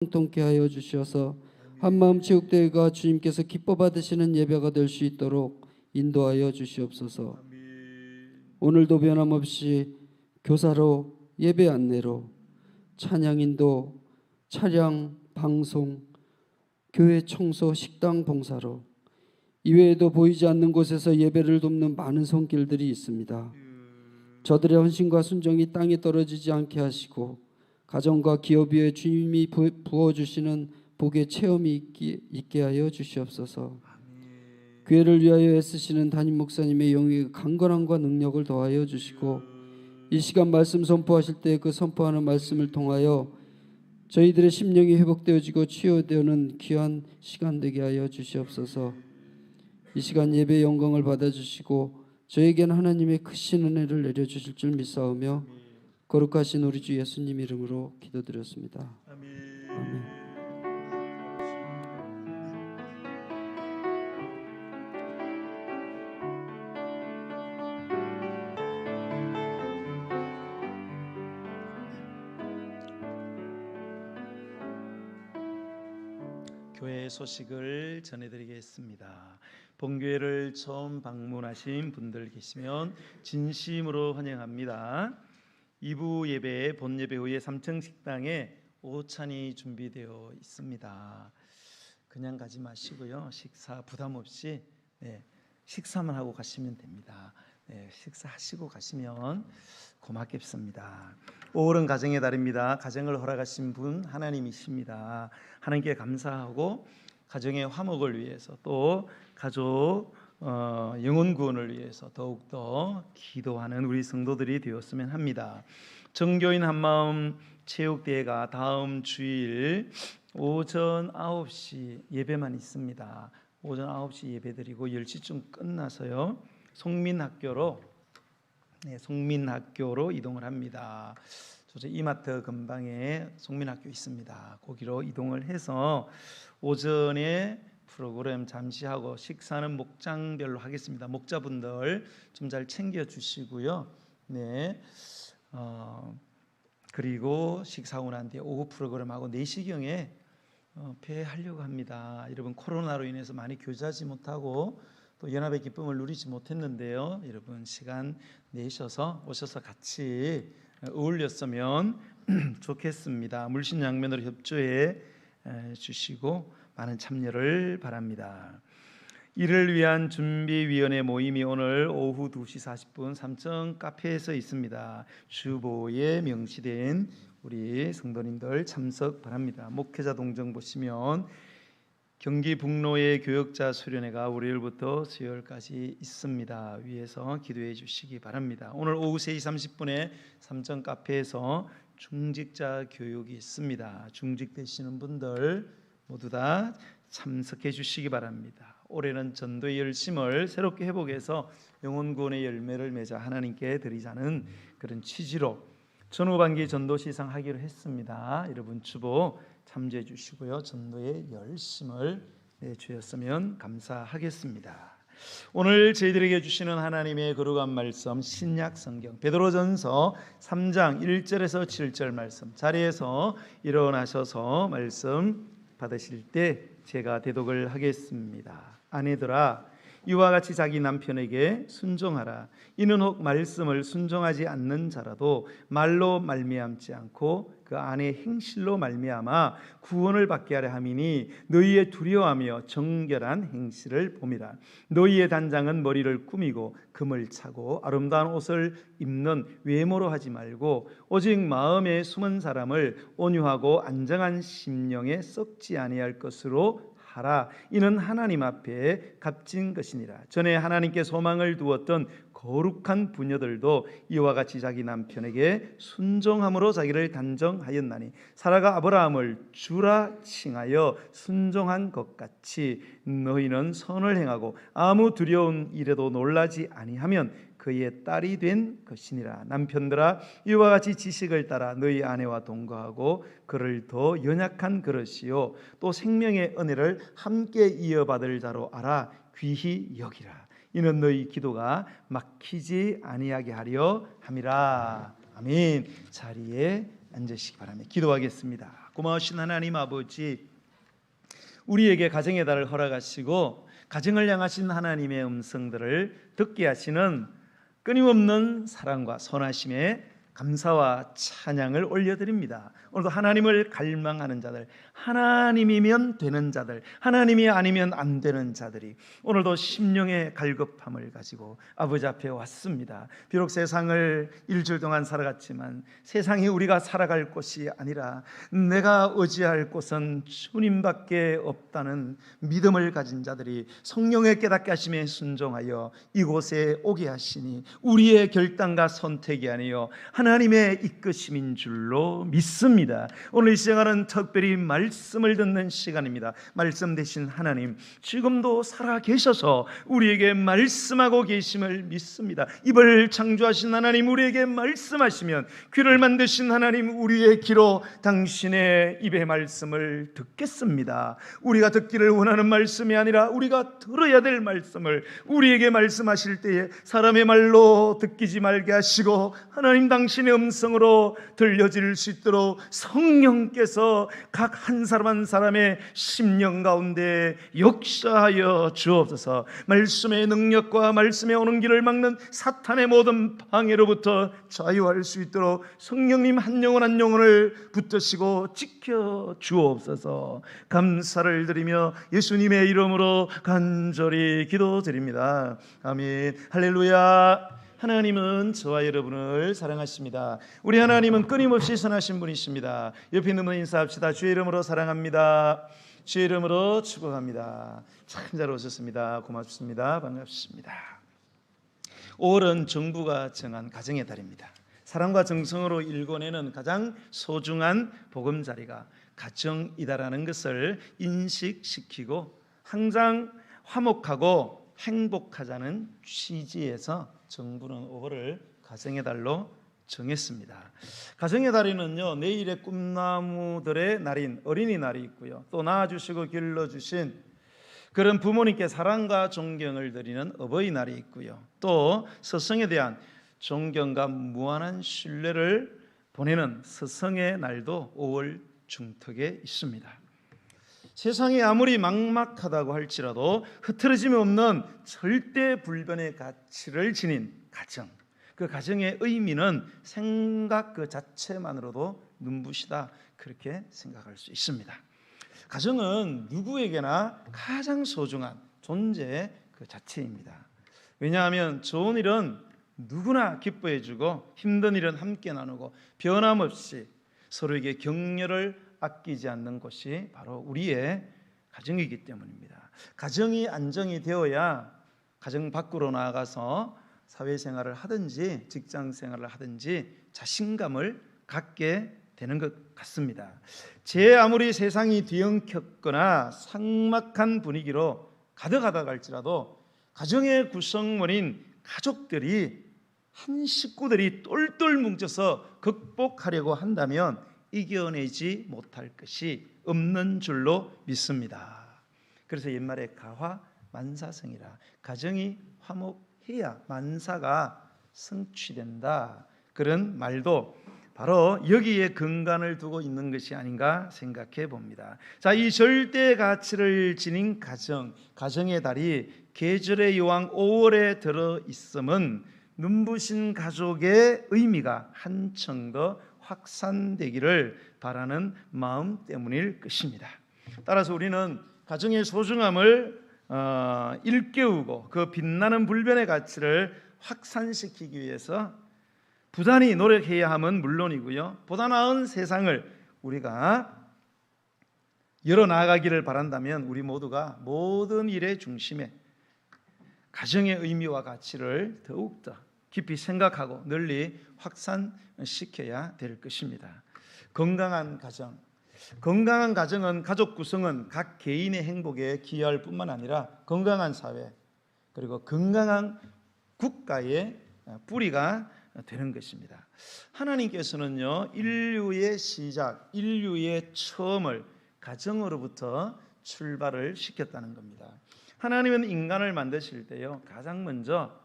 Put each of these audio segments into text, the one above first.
통케 하여 주시어서 한마음 체육대회가 주님께서 기뻐 받으시는 예배가 될 수 있도록 인도하여 주시옵소서. 오늘도 변함없이 교사로, 예배 안내로, 찬양 인도, 차량, 방송, 교회 청소, 식당 봉사로, 이외에도 보이지 않는 곳에서 예배를 돕는 많은 손길들이 있습니다. 저들의 헌신과 순종이 땅에 떨어지지 않게 하시고 가정과 기업 위에 주님이 부어주시는 복의 체험이 있게 하여 주시옵소서. 교회를 위하여 애쓰시는 담임 목사님의 영의 강건함과 능력을 더하여 주시고 이 시간 말씀 선포하실 때 그 선포하는 말씀을 통하여 저희들의 심령이 회복되어지고 치유되는 귀한 시간 되게 하여 주시옵소서. 이 시간 예배 영광을 받아주시고 저에게는 하나님의 크신 은혜를 내려주실 줄 믿사오며 거룩하신 우리 주 예수님 이름으로 기도드렸습니다. 아멘. 교회 소식을 전해드리겠습니다. 본교회를 처음 방문하신 분들 계시면 진심으로 환영합니다. 2부 예배, 본 예배 후에 3층 식당에 오찬이 준비되어 있습니다. 그냥 가지 마시고요. 식사 부담 없이 식사만 하고 가시면 됩니다. 식사하시고 가시면 고맙겠습니다. 5월은 가정의 달입니다. 가정을 허락하신 분 하나님이십니다. 하나님께 감사하고 가정의 화목을 위해서 또 가족 영혼 구원을 위해서 더욱더 기도하는 우리 성도들이 되었으면 합니다. 정교인 한마음 체육대회가 다음 주일 오전 9시 예배만 있습니다. 오전 9시 예배드리고 10시쯤 끝나서요 송민학교로 이동을 합니다. 저쪽 이마트 근방에 송민학교 있습니다. 거기로 이동을 해서 오전에 프로그램 잠시 하고 식사는 목장별로 하겠습니다. 목자분들 좀 잘 챙겨 주시고요. 그리고 식사하고 난 뒤에 오후 프로그램하고 4시경에 폐하려고 합니다. 여러분 코로나로 인해서 많이 교제하지 못하고 또 연합의 기쁨을 누리지 못했는데요. 여러분 시간 내셔서 오셔서 같이 어울렸으면 좋겠습니다. 물신양면으로 협조해 주시고 많은 참여를 바랍니다. 이를 위한 준비위원회 모임이 오늘 오후 2시 40분 3층 카페에서 있습니다. 주보에 명시된 우리 성도님들 참석 바랍니다. 목회자 동정 보시면 경기 북로의 교역자 수련회가 월요일부터 수요일까지 있습니다. 위에서 기도해 주시기 바랍니다. 오늘 오후 3시 30분에 삼천 카페에서 중직자 교육이 있습니다. 중직되시는 분들 모두 다 참석해 주시기 바랍니다. 올해는 전도의 열심을 새롭게 회복해서 영혼 구원의 열매를 맺어 하나님께 드리자는 그런 취지로 전후반기 전도 시상하기로 했습니다. 여러분 주보 참조해 주시고요. 전도의 열심을 내주셨으면 감사하겠습니다. 오늘 저희들에게 주시는 하나님의 거룩한 말씀 신약 성경 베드로전서 3장 1절에서 7절 말씀 자리에서 일어나셔서 말씀 받으실 때 제가 대독을 하겠습니다. 아내들아 이와 같이 자기 남편에게 순종하라. 이는 혹 말씀을 순종하지 않는 자라도 말로 말미암지 않고 그 아내의 행실로 말미암아 구원을 받게 하려 함이니 너희의 두려워하며 정결한 행실을 봄이라. 너희의 단장은 머리를 꾸미고 금을 차고 아름다운 옷을 입는 외모로 하지 말고 오직 마음에 숨은 사람을 온유하고 안정한 심령에 썩지 아니할 것으로 하라. 이는 하나님 앞에 값진 것이니라. 전에 하나님께 소망을 두었던 거룩한 부녀들도 이와 같이 자기 남편에게 순종함으로 자기를 단정하였나니 사라가 아브라함을 주라 칭하여 순종한 것 같이 너희는 선을 행하고 아무 두려운 일에도 놀라지 아니하면 그의 딸이 된 것이니라. 남편들아 이와 같이 지식을 따라 너희 아내와 동거하고 그를 더 연약한 그릇이요 또 생명의 은혜를 함께 이어받을 자로 알아 귀히 여기라. 이는 너희 기도가 막히지 아니하게 하려 함이라. 아멘. 자리에 앉으시기 바랍니다. 기도하겠습니다. 고마우신 하나님 아버지, 우리에게 가정의 달을 허락하시고 가정을 향하신 하나님의 음성들을 듣게 하시는 끊임없는 사랑과 선하심에 감사와 찬양을 올려드립니다. 오늘도 하나님을 갈망하는 자들, 하나님이면 되는 자들, 하나님이 아니면 안 되는 자들이 오늘도 심령의 갈급함을 가지고 아버지 앞에 왔습니다. 비록 세상을 일주일 동안 살아갔지만 세상이 우리가 살아갈 곳이 아니라 내가 의지할 곳은 주님밖에 없다는 믿음을 가진 자들이 성령의 깨닫게 하심에 순종하여 이곳에 오게 하시니 우리의 결단과 선택이 아니요 하나님의 이끄심인 줄로 믿습니다. 오늘 이 시간은 특별히 말씀을 듣는 시간입니다. 말씀 되신 하나님, 지금도 살아 계셔서 우리에게 말씀하고 계심을 믿습니다. 입을 창조하신 하나님, 우리에게 말씀하시면 귀를 만드신 하나님, 우리의 귀로 당신의 입의 말씀을 듣겠습니다. 우리가 듣기를 원하는 말씀이 아니라 우리가 들어야 될 말씀을 우리에게 말씀하실 때에 사람의 말로 듣기지 말게 하시고 하나님 당신의 음성으로 들려질 수 있도록 성령께서 각 한 사람 한 사람의 심령 가운데 역사하여 주옵소서. 말씀의 능력과 말씀에 오는 길을 막는 사탄의 모든 방해로부터 자유할 수 있도록 성령님 한 영혼 한 영혼을 붙드시고 지켜 주옵소서. 감사를 드리며 예수님의 이름으로 간절히 기도드립니다. 아멘. 할렐루야. 하나님은 저와 여러분을 사랑하십니다. 우리 하나님은 끊임없이 선하신 분이십니다. 옆에 있는 분 인사합시다. 주의 이름으로 사랑합니다. 주의 이름으로 축복합니다. 참 잘 오셨습니다. 고맙습니다. 반갑습니다. 5월은 정부가 정한 가정의 달입니다. 사랑과 정성으로 일궈내는 가장 소중한 보금자리가 가정이다라는 것을 인식시키고 항상 화목하고 행복하자는 취지에서 정부는 5월을 가정의 달로 정했습니다. 가정의 달에는요, 내일의 꿈나무들의 날인 어린이날이 있고요, 또 낳아주시고 길러주신 그런 부모님께 사랑과 존경을 드리는 어버이날이 있고요, 또 스승에 대한 존경과 무한한 신뢰를 보내는 스승의 날도 5월 중턱에 있습니다. 세상이 아무리 막막하다고 할지라도 흐트러짐이 없는 절대 불변의 가치를 지닌 가정, 그 가정의 의미는 생각 그 자체만으로도 눈부시다, 그렇게 생각할 수 있습니다. 가정은 누구에게나 가장 소중한 존재 그 자체입니다. 왜냐하면 좋은 일은 누구나 기뻐해주고 힘든 일은 함께 나누고 변함없이 서로에게 격려를 아끼지 않는 것이 바로 우리의 가정이기 때문입니다. 가정이 안정이 되어야 가정 밖으로 나아가서 사회생활을 하든지 직장생활을 하든지 자신감을 갖게 되는 것 같습니다. 제 아무리 세상이 뒤엉켰거나 삭막한 분위기로 가득하다고 할지라도 가정의 구성원인 가족들이 한 식구들이 똘똘 뭉쳐서 극복하려고 한다면 이겨내지 못할 것이 없는 줄로 믿습니다. 그래서 옛말에 가화 만사성이라, 가정이 화목해야 만사가 성취된다, 그런 말도 바로 여기에 근간을 두고 있는 것이 아닌가 생각해 봅니다. 자, 이 절대 가치를 지닌 가정, 가정의 달이 계절의 여왕 5월에 들어 있음은 눈부신 가족의 의미가 한층 더 확산되기를 바라는 마음 때문일 것입니다. 따라서 우리는 가정의 소중함을 일깨우고 그 빛나는 불변의 가치를 확산시키기 위해서 부단히 노력해야 함은 물론이고요, 보다 나은 세상을 우리가 열어나가기를 바란다면 우리 모두가 모든 일의 중심에 가정의 의미와 가치를 더욱더 깊이 생각하고 널리 확산시켜야 될 것입니다. 건강한 가정은 가족 구성은 각 개인의 행복에 기여할 뿐만 아니라 건강한 사회 그리고 건강한 국가의 뿌리가 되는 것입니다. 하나님께서는요, 인류의 시작, 인류의 처음을 가정으로부터 출발을 시켰다는 겁니다. 하나님은 인간을 만드실 때요, 가장 먼저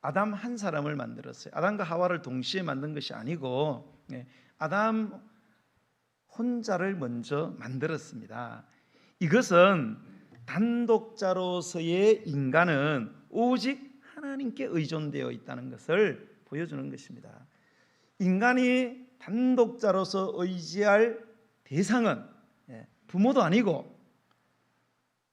아담 한 사람을 만들었어요. 아담과 하와를 동시에 만든 것이 아니고 아담 혼자를 먼저 만들었습니다. 이것은 단독자로서의 인간은 오직 하나님께 의존되어 있다는 것을 보여주는 것입니다. 인간이 단독자로서 의지할 대상은 부모도 아니고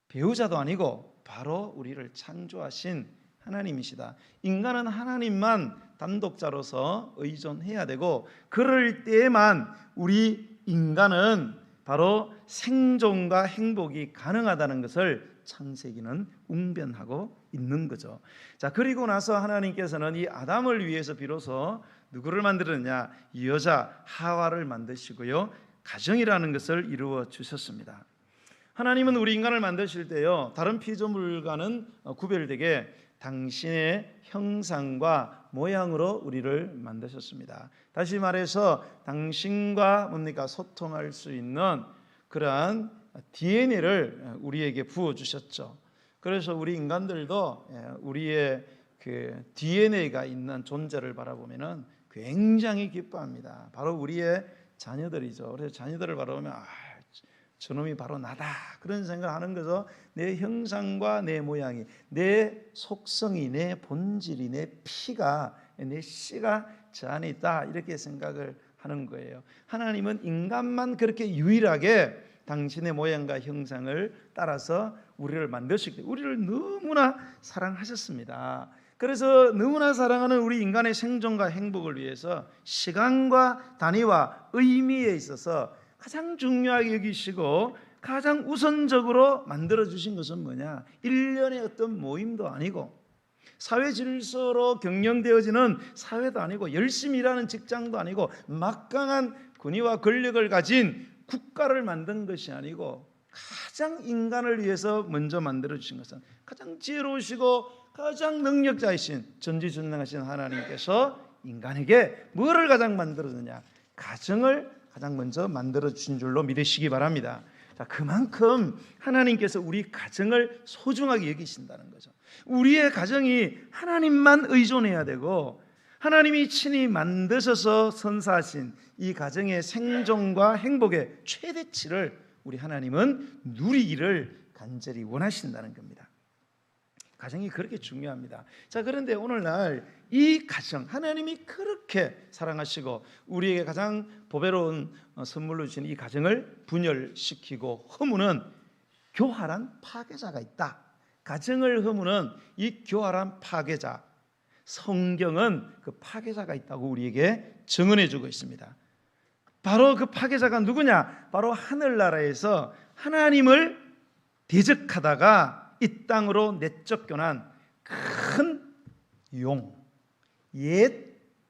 배우자도 아니고 바로 우리를 창조하신 하나님이시다. 인간은 하나님만 단독자로서 의존해야 되고, 그럴 때에만 우리 인간은 바로 생존과 행복이 가능하다는 것을 창세기는 웅변하고 있는 거죠. 자, 그리고 나서 하나님께서는 이 아담을 위해서 비로소 누구를 만들었냐? 여자 하와를 만드시고요, 가정이라는 것을 이루어 주셨습니다. 하나님은 우리 인간을 만드실 때요, 다른 피조물과는 구별되게 당신의 형상과 모양으로 우리를 만드셨습니다. 다시 말해서 당신과 뭡니까? 소통할 수 있는 그러한 DNA를 우리에게 부어 주셨죠. 그래서 우리 인간들도 우리의 그 DNA가 있는 존재를 바라보면은 굉장히 기뻐합니다. 바로 우리의 자녀들이죠. 그래서 자녀들을 바라보면 저놈이 바로 나다, 그런 생각을 하는 거죠. 내 형상과 내 모양이, 내 속성이, 내 본질이, 내 피가, 내 씨가 저 안에 있다, 이렇게 생각을 하는 거예요. 하나님은 인간만 그렇게 유일하게 당신의 모양과 형상을 따라서 우리를 만드셨기 때문에 우리를 너무나 사랑하셨습니다. 그래서 너무나 사랑하는 우리 인간의 생존과 행복을 위해서 시간과 단위와 의미에 있어서 가장 중요하게 여기시고 가장 우선적으로 만들어주신 것은 뭐냐? 일련의 어떤 모임도 아니고, 사회 질서로 경영되어지는 사회도 아니고, 열심히 일하는 직장도 아니고, 막강한 권위와 권력을 가진 국가를 만든 것이 아니고, 가장 인간을 위해서 먼저 만들어주신 것은 가장 지혜로우시고 가장 능력자이신 전지전능하신 하나님께서 인간에게 뭐를 가장 만들어주느냐? 가정을 가장 먼저 만들어주신 줄로 믿으시기 바랍니다. 자, 그만큼 하나님께서 우리 가정을 소중하게 여기신다는 거죠. 우리의 가정이 하나님만 의존해야 되고, 하나님이 친히 만드셔서 선사하신 이 가정의 생존과 행복의 최대치를 우리 하나님은 누리기를 간절히 원하신다는 겁니다. 가정이 그렇게 중요합니다. 자, 그런데 오늘날 이 가정, 하나님이 그렇게 사랑하시고 우리에게 가장 보배로운 선물로 주신 이 가정을 분열시키고 허무는 교활한 파괴자가 있다. 가정을 허무는 이 교활한 파괴자, 성경은 그 파괴자가 있다고 우리에게 증언해 주고 있습니다. 바로 그 파괴자가 누구냐? 바로 하늘나라에서 하나님을 대적하다가 이 땅으로 내쫓겨난 큰 용, 옛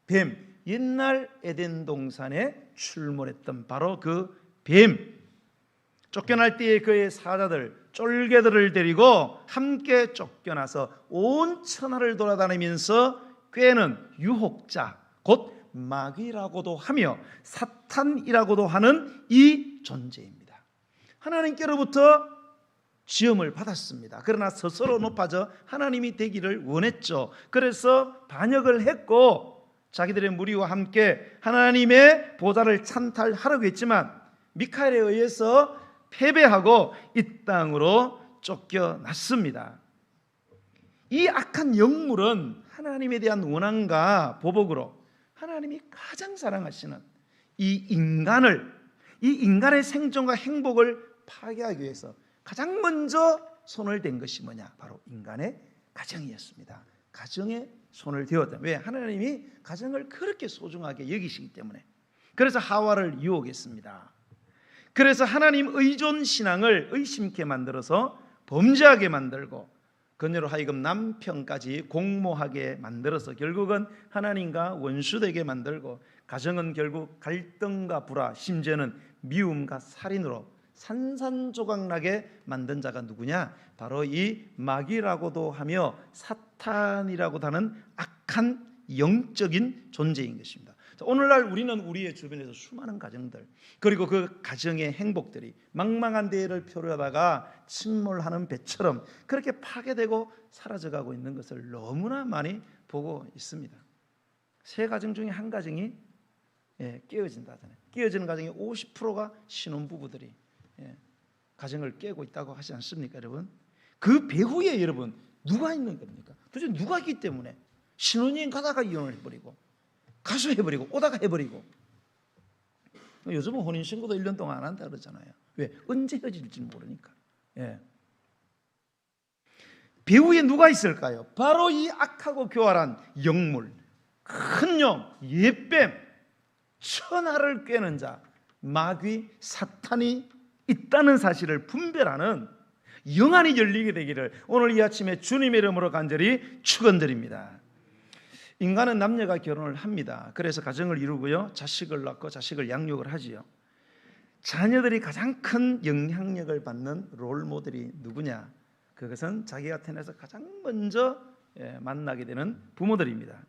뱀, 옛날 에덴 동산에 출몰했던 바로 그 뱀, 쫓겨날 때에 그의 사자들, 쫄개들을 데리고 함께 쫓겨나서 온 천하를 돌아다니면서 꾀는 유혹자, 곧 마귀라고도 하며 사탄이라고도 하는 이 존재입니다. 하나님께로부터 지음을 받았습니다. 그러나 스스로 높아져 하나님이 되기를 원했죠. 그래서 반역을 했고 자기들의 무리와 함께 하나님의 보좌를 찬탈하려고 했지만 미카엘에 의해서 패배하고 이 땅으로 쫓겨났습니다. 이 악한 영물은 하나님에 대한 원한과 보복으로 하나님이 가장 사랑하시는 이 인간의 생존과 행복을 파괴하기 위해서 가장 먼저 손을 댄 것이 뭐냐? 바로 인간의 가정이었습니다. 가정에 손을 대었다. 왜? 하나님이 가정을 그렇게 소중하게 여기시기 때문에. 그래서 하와를 유혹했습니다. 그래서 하나님 의존 신앙을 의심케 만들어서 범죄하게 만들고 그녀로 하여금 남편까지 공모하게 만들어서 결국은 하나님과 원수되게 만들고 가정은 결국 갈등과 불화, 심지어는 미움과 살인으로 산산조각나게 만든 자가 누구냐? 바로 이 마귀라고도 하며 사탄이라고도 하는 악한 영적인 존재인 것입니다. 오늘날 우리는 우리의 주변에서 수많은 가정들, 그리고 그 가정의 행복들이 망망한 대해를 표류하다가 침몰하는 배처럼 그렇게 파괴되고 사라져가고 있는 것을 너무나 많이 보고 있습니다. 세 가정 중에 한 가정이 깨어진다잖아요. 깨어지는 가정의 50%가 신혼부부들이 가정을 깨고 있다고 하지 않습니까, 여러분? 그 배후에 여러분 누가 있는 겁니까? 도대체 누가 있기 때문에 신혼여행 가다가 이혼을 해버리고 가서 해버리고 오다가 해버리고. 요즘은 혼인신고도 1년 동안 안 한다 그러잖아요. 왜? 언제 헤어질지 모르니까. 배후에 누가 있을까요? 바로 이 악하고 교활한 영물, 큰 영, 옛뱀, 천하를 꿰는 자, 마귀, 사탄이 있다는 사실을 분별하는 영안이 열리게 되기를 오늘 이 아침에 주님의 이름으로 간절히 축원드립니다. 인간은 남녀가 결혼을 합니다. 그래서 가정을 이루고요, 자식을 낳고 자식을 양육을 하지요. 자녀들이 가장 큰 영향력을 받는 롤 모델이 누구냐? 그것은 자기가 태어나서 가장 먼저 만나게 되는 부모들입니다.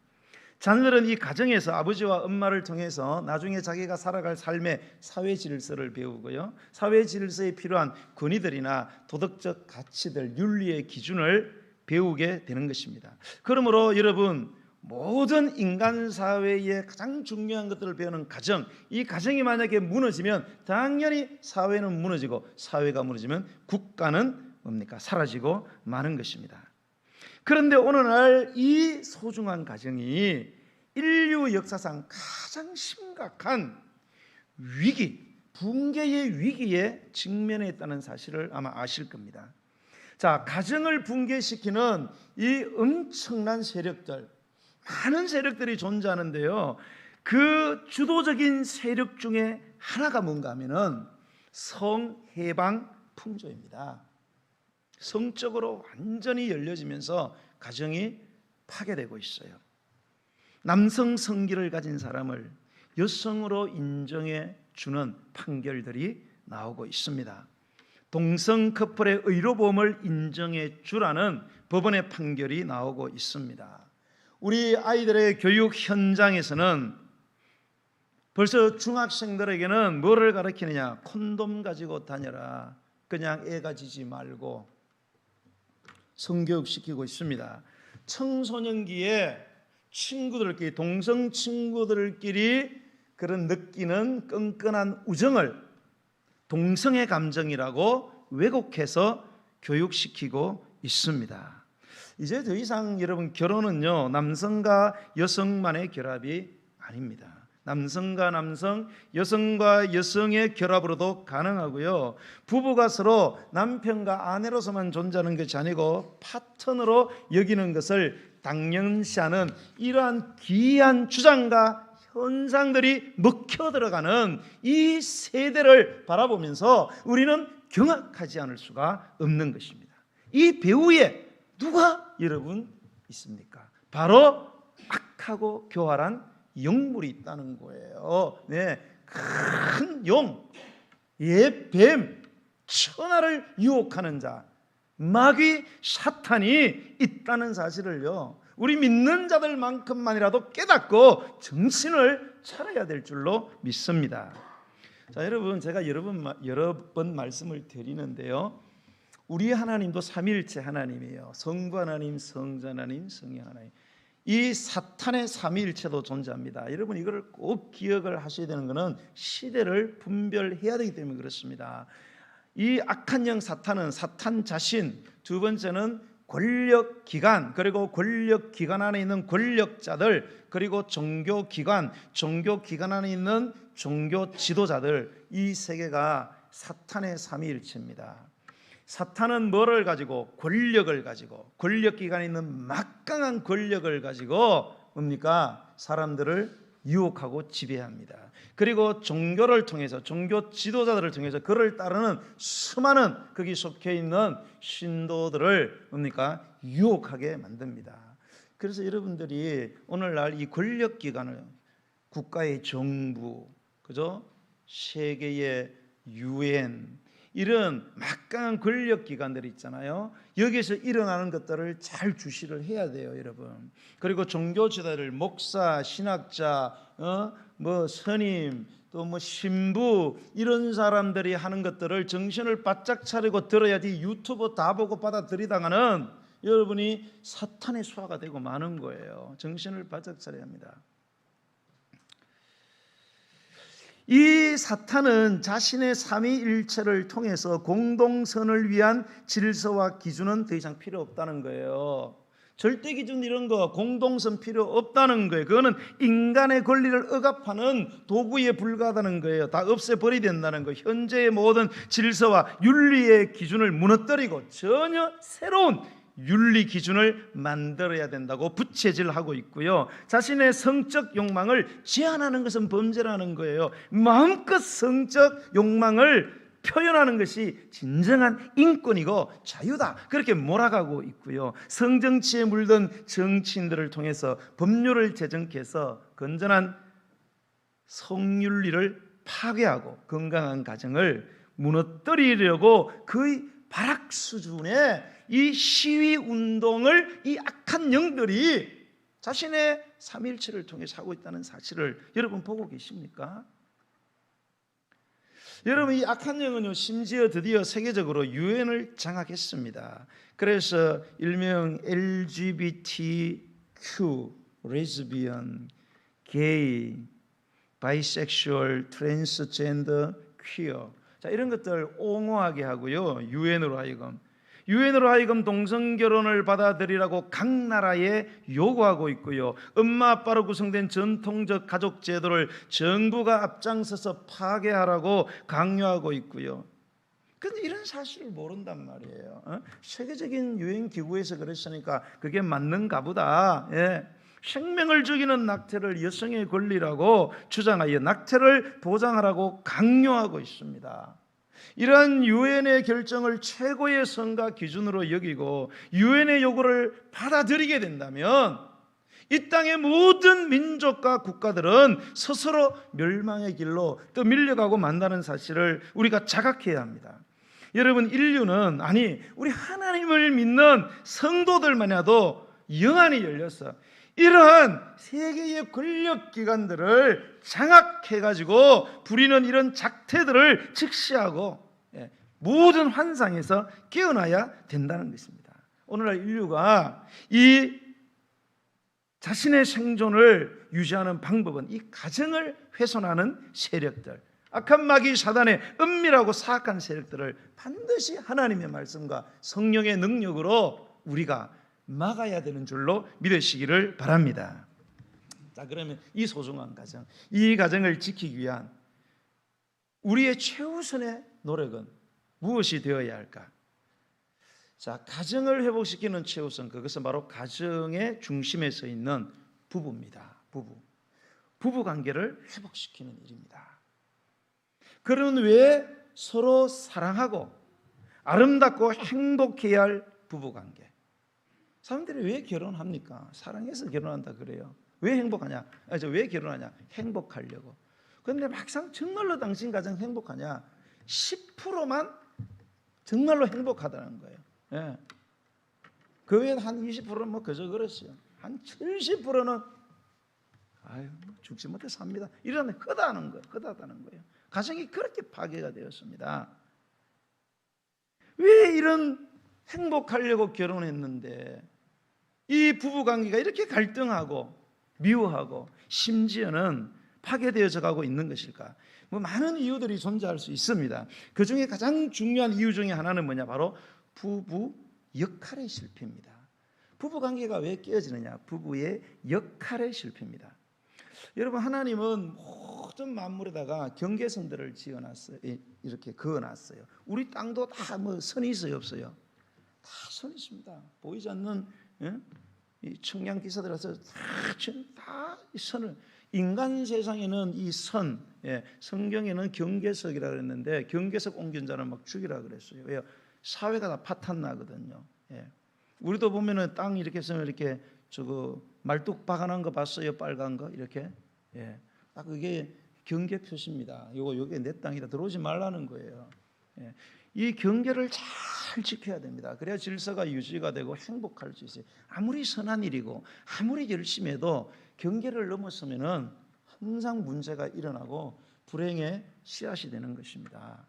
자녀들은 이 가정에서 아버지와 엄마를 통해서 나중에 자기가 살아갈 삶의 사회 질서를 배우고요, 사회 질서에 필요한 권위들이나 도덕적 가치들, 윤리의 기준을 배우게 되는 것입니다. 그러므로 여러분, 모든 인간 사회의 가장 중요한 것들을 배우는 가정, 이 가정이 만약에 무너지면 당연히 사회는 무너지고, 사회가 무너지면 국가는 뭡니까? 사라지고 마는 것입니다. 그런데 오늘날 이 소중한 가정이 인류 역사상 가장 심각한 위기, 붕괴의 위기에 직면했다는 사실을 아마 아실 겁니다. 자, 가정을 붕괴시키는 이 엄청난 세력들, 많은 세력들이 존재하는데요, 그 주도적인 세력 중에 하나가 뭔가 하면은 성해방 풍조입니다. 성적으로 완전히 열려지면서 가정이 파괴되고 있어요. 남성 성기를 가진 사람을 여성으로 인정해 주는 판결들이 나오고 있습니다. 동성 커플의 의료보험을 인정해 주라는 법원의 판결이 나오고 있습니다. 우리 아이들의 교육 현장에서는 벌써 중학생들에게는 뭐를 가르치느냐? 콘돔 가지고 다녀라. 그냥 애 가지지 말고 성교육 시키고 있습니다. 청소년기에 친구들끼리, 동성 친구들끼리 그런 느끼는 끈끈한 우정을 동성의 감정이라고 왜곡해서 교육시키고 있습니다. 이제 더 이상 여러분, 결혼은요, 남성과 여성만의 결합이 아닙니다. 남성과 남성, 여성과 여성의 결합으로도 가능하고요, 부부가 서로 남편과 아내로서만 존재하는 것이 아니고 파트너로 여기는 것을 당연시하는 이러한 귀한 주장과 현상들이 먹혀 들어가는 이 세대를 바라보면서 우리는 경악하지 않을 수가 없는 것입니다. 이 배후에 누가 여러분 있습니까? 바로 악하고 교활한 영물이 있다는 거예요. 큰 용, 뱀, 천하를 유혹하는 자, 마귀, 사탄이 있다는 사실을요, 우리 믿는 자들만큼만이라도 깨닫고 정신을 차려야 될 줄로 믿습니다. 자, 여러분, 제가 여러 번 말씀을 드리는데요, 우리 하나님도 삼위일체 하나님이에요. 성부 하나님, 성자 하나님, 성령 하나님. 이 사탄의 삼위일체도 존재합니다. 여러분, 이걸 꼭 기억을 하셔야 되는 것은 시대를 분별해야 되기 때문에 그렇습니다. 이 악한 영 사탄은 사탄 자신, 두 번째는 권력기관, 그리고 권력기관 안에 있는 권력자들, 그리고 종교기관 안에 있는 종교 지도자들, 이 세 개가 사탄의 삼위일체입니다. 사탄은 뭐를 가지고? 권력을 가지고, 권력기관에 있는 막강한 권력을 가지고 뭡니까? 사람들을 유혹하고 지배합니다. 그리고 종교를 통해서, 종교 지도자들을 통해서 그를 따르는 수많은 거기 속해 있는 신도들을 뭡니까? 유혹하게 만듭니다. 그래서 여러분들이 오늘날 이 권력기관을, 국가의 정부, 그죠? 세계의 UN, 이런 막강한 권력기관들이 있잖아요. 여기서 일어나는 것들을 잘 주시를 해야 돼요, 여러분. 그리고 종교지도자들, 목사, 신학자, 스님, 또 신부, 이런 사람들이 하는 것들을 정신을 바짝 차리고 들어야지 유튜브 다 보고 받아들이다가는 여러분이 사탄의 수하가 되고 마는 거예요. 정신을 바짝 차려야 합니다. 이 사탄은 자신의 삼위일체를 통해서 공동선을 위한 질서와 기준은 더 이상 필요 없다는 거예요. 절대 기준 이런 거 공동선 필요 없다는 거예요. 그거는 인간의 권리를 억압하는 도구에 불과하다는 거예요. 다 없애버려야 된다는 거예요. 현재의 모든 질서와 윤리의 기준을 무너뜨리고 전혀 새로운 윤리 기준을 만들어야 된다고 부채질하고 있고요. 자신의 성적 욕망을 제한하는 것은 범죄라는 거예요. 마음껏 성적 욕망을 표현하는 것이 진정한 인권이고 자유다, 그렇게 몰아가고 있고요. 성정치에 물든 정치인들을 통해서 법률을 제정해서 건전한 성윤리를 파괴하고 건강한 가정을 무너뜨리려고 거의 발악 수준의 이 시위 운동을 이 악한 영들이 자신의 삼일체를 통해서 하고 있다는 사실을 여러분 보고 계십니까? 여러분, 이 악한 영은요, 심지어 드디어 세계적으로 유엔을 장악했습니다. 그래서 일명 LGBTQ, 레즈비언, 게이, 바이섹슈얼, 트랜스젠더, 퀴어, 자, 이런 것들 옹호하게 하고요. 유엔으로 하여금 동성결혼을 받아들이라고 각 나라에 요구하고 있고요. 엄마 아빠로 구성된 전통적 가족 제도를 정부가 앞장서서 파괴하라고 강요하고 있고요. 그런데 이런 사실을 모른단 말이에요. 세계적인 유엔 기구에서 그랬으니까 그게 맞는가 보다. 생명을 죽이는 낙태를 여성의 권리라고 주장하여 낙태를 보장하라고 강요하고 있습니다. 이러한 유엔의 결정을 최고의 선과 기준으로 여기고 유엔의 요구를 받아들이게 된다면 이 땅의 모든 민족과 국가들은 스스로 멸망의 길로 또 밀려가고 만다는 사실을 우리가 자각해야 합니다. 여러분, 인류는, 아니 우리 하나님을 믿는 성도들만이라도 영안이 열렸어. 이러한 세계의 권력기관들을 장악해가지고 부리는 이런 작태들을 직시하고 모든 환상에서 깨어나야 된다는 것입니다. 오늘날 인류가 이 자신의 생존을 유지하는 방법은 이 가정을 훼손하는 세력들, 악한 마귀 사단의 은밀하고 사악한 세력들을 반드시 하나님의 말씀과 성령의 능력으로 우리가 막아야 되는 줄로 믿으시기를 바랍니다. 자, 그러면 이 소중한 가정, 이 가정을 지키기 위한 우리의 최우선의 노력은 무엇이 되어야 할까? 자, 가정을 회복시키는 최우선, 그것은 바로 가정의 중심에 서 있는 부부입니다. 부부 관계를 회복시키는 일입니다. 그러면 왜 서로 사랑하고 아름답고 행복해야 할 부부 관계? 사람들이 왜 결혼합니까? 사랑해서 결혼한다 그래요. 왜 행복하냐? 왜 결혼하냐? 행복하려고. 그런데 막상 정말로 당신 가정 행복하냐? 10%만 정말로 행복하다는 거예요. 예. 그 외에 한 20%는 뭐 그저 그렇어요. 한 70%는 아유, 죽지 못해 삽니다. 이런 허다하는 거예요. 허다하다는 거예요. 가정이 그렇게 파괴가 되었습니다. 왜 이런 행복하려고 결혼했는데 이 부부관계가 이렇게 갈등하고 미워하고 심지어는 파괴되어져 가고 있는 것일까? 뭐 많은 이유들이 존재할 수 있습니다. 그 중에 가장 중요한 이유 중에 하나는 뭐냐? 바로 부부 역할의 실패입니다. 부부관계가 왜 깨어지느냐? 부부의 역할의 실패입니다. 여러분, 하나님은 모든 만물에다가 경계선들을 지어놨어요. 이렇게 그어놨어요. 우리 땅도 다 뭐 선이 있어요, 없어요? 다 선이 있습니다. 보이지 않는 이 청량 기사들 와서 다 이 선을, 인간 세상에는 이 선, 성경에는 경계석이라 그랬는데 경계석 옮긴 자는 막 죽이라 그랬어요. 왜요? 사회가 다 파탄 나거든요. 우리도 보면은 땅 이렇게 쓰면 이렇게 저거 말뚝 박아놓은 거 봤어요? 빨간 거 이렇게. 딱 그게 경계 표시입니다. 요게 내 땅이다. 들어오지 말라는 거예요. 이 경계를 잘 지켜야 됩니다. 그래야 질서가 유지가 되고 행복할 수 있어요. 아무리 선한 일이고 아무리 열심히 해도 경계를 넘어서면은 항상 문제가 일어나고 불행의 씨앗이 되는 것입니다.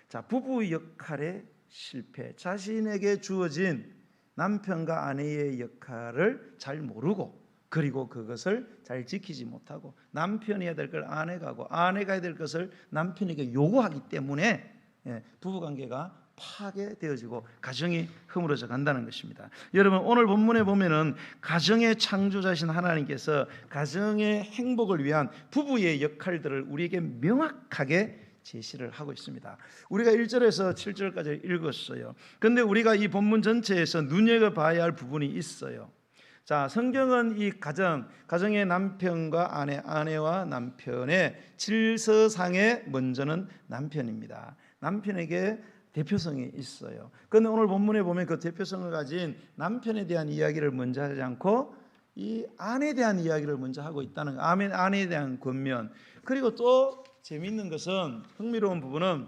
자, 부부 역할의 실패, 자신에게 주어진 남편과 아내의 역할을 잘 모르고 그리고 그것을 잘 지키지 못하고 남편이 해야 될 걸 아내가 하고 아내가 해야 될 것을 남편에게 요구하기 때문에 부부관계가 파괴되어지고 가정이 허물어져 간다는 것입니다. 여러분, 오늘 본문에 보면은 가정의 창조자신 하나님께서 가정의 행복을 위한 부부의 역할들을 우리에게 명확하게 제시를 하고 있습니다. 우리가 1절에서 7절까지 읽었어요. 그런데 우리가 이 본문 전체에서 눈여겨봐야 할 부분이 있어요. 자, 성경은 이 가정의 남편과 아내와 남편의 질서상의 먼저는 남편입니다. 남편에게 대표성이 있어요. 그런데 오늘 본문에 보면 그 대표성을 가진 남편에 대한 이야기를 먼저 하지 않고 이 아내에 대한 이야기를 먼저 하고 있다는 거예요. 아내에 대한 권면. 그리고 또 재미있는 것은, 흥미로운 부분은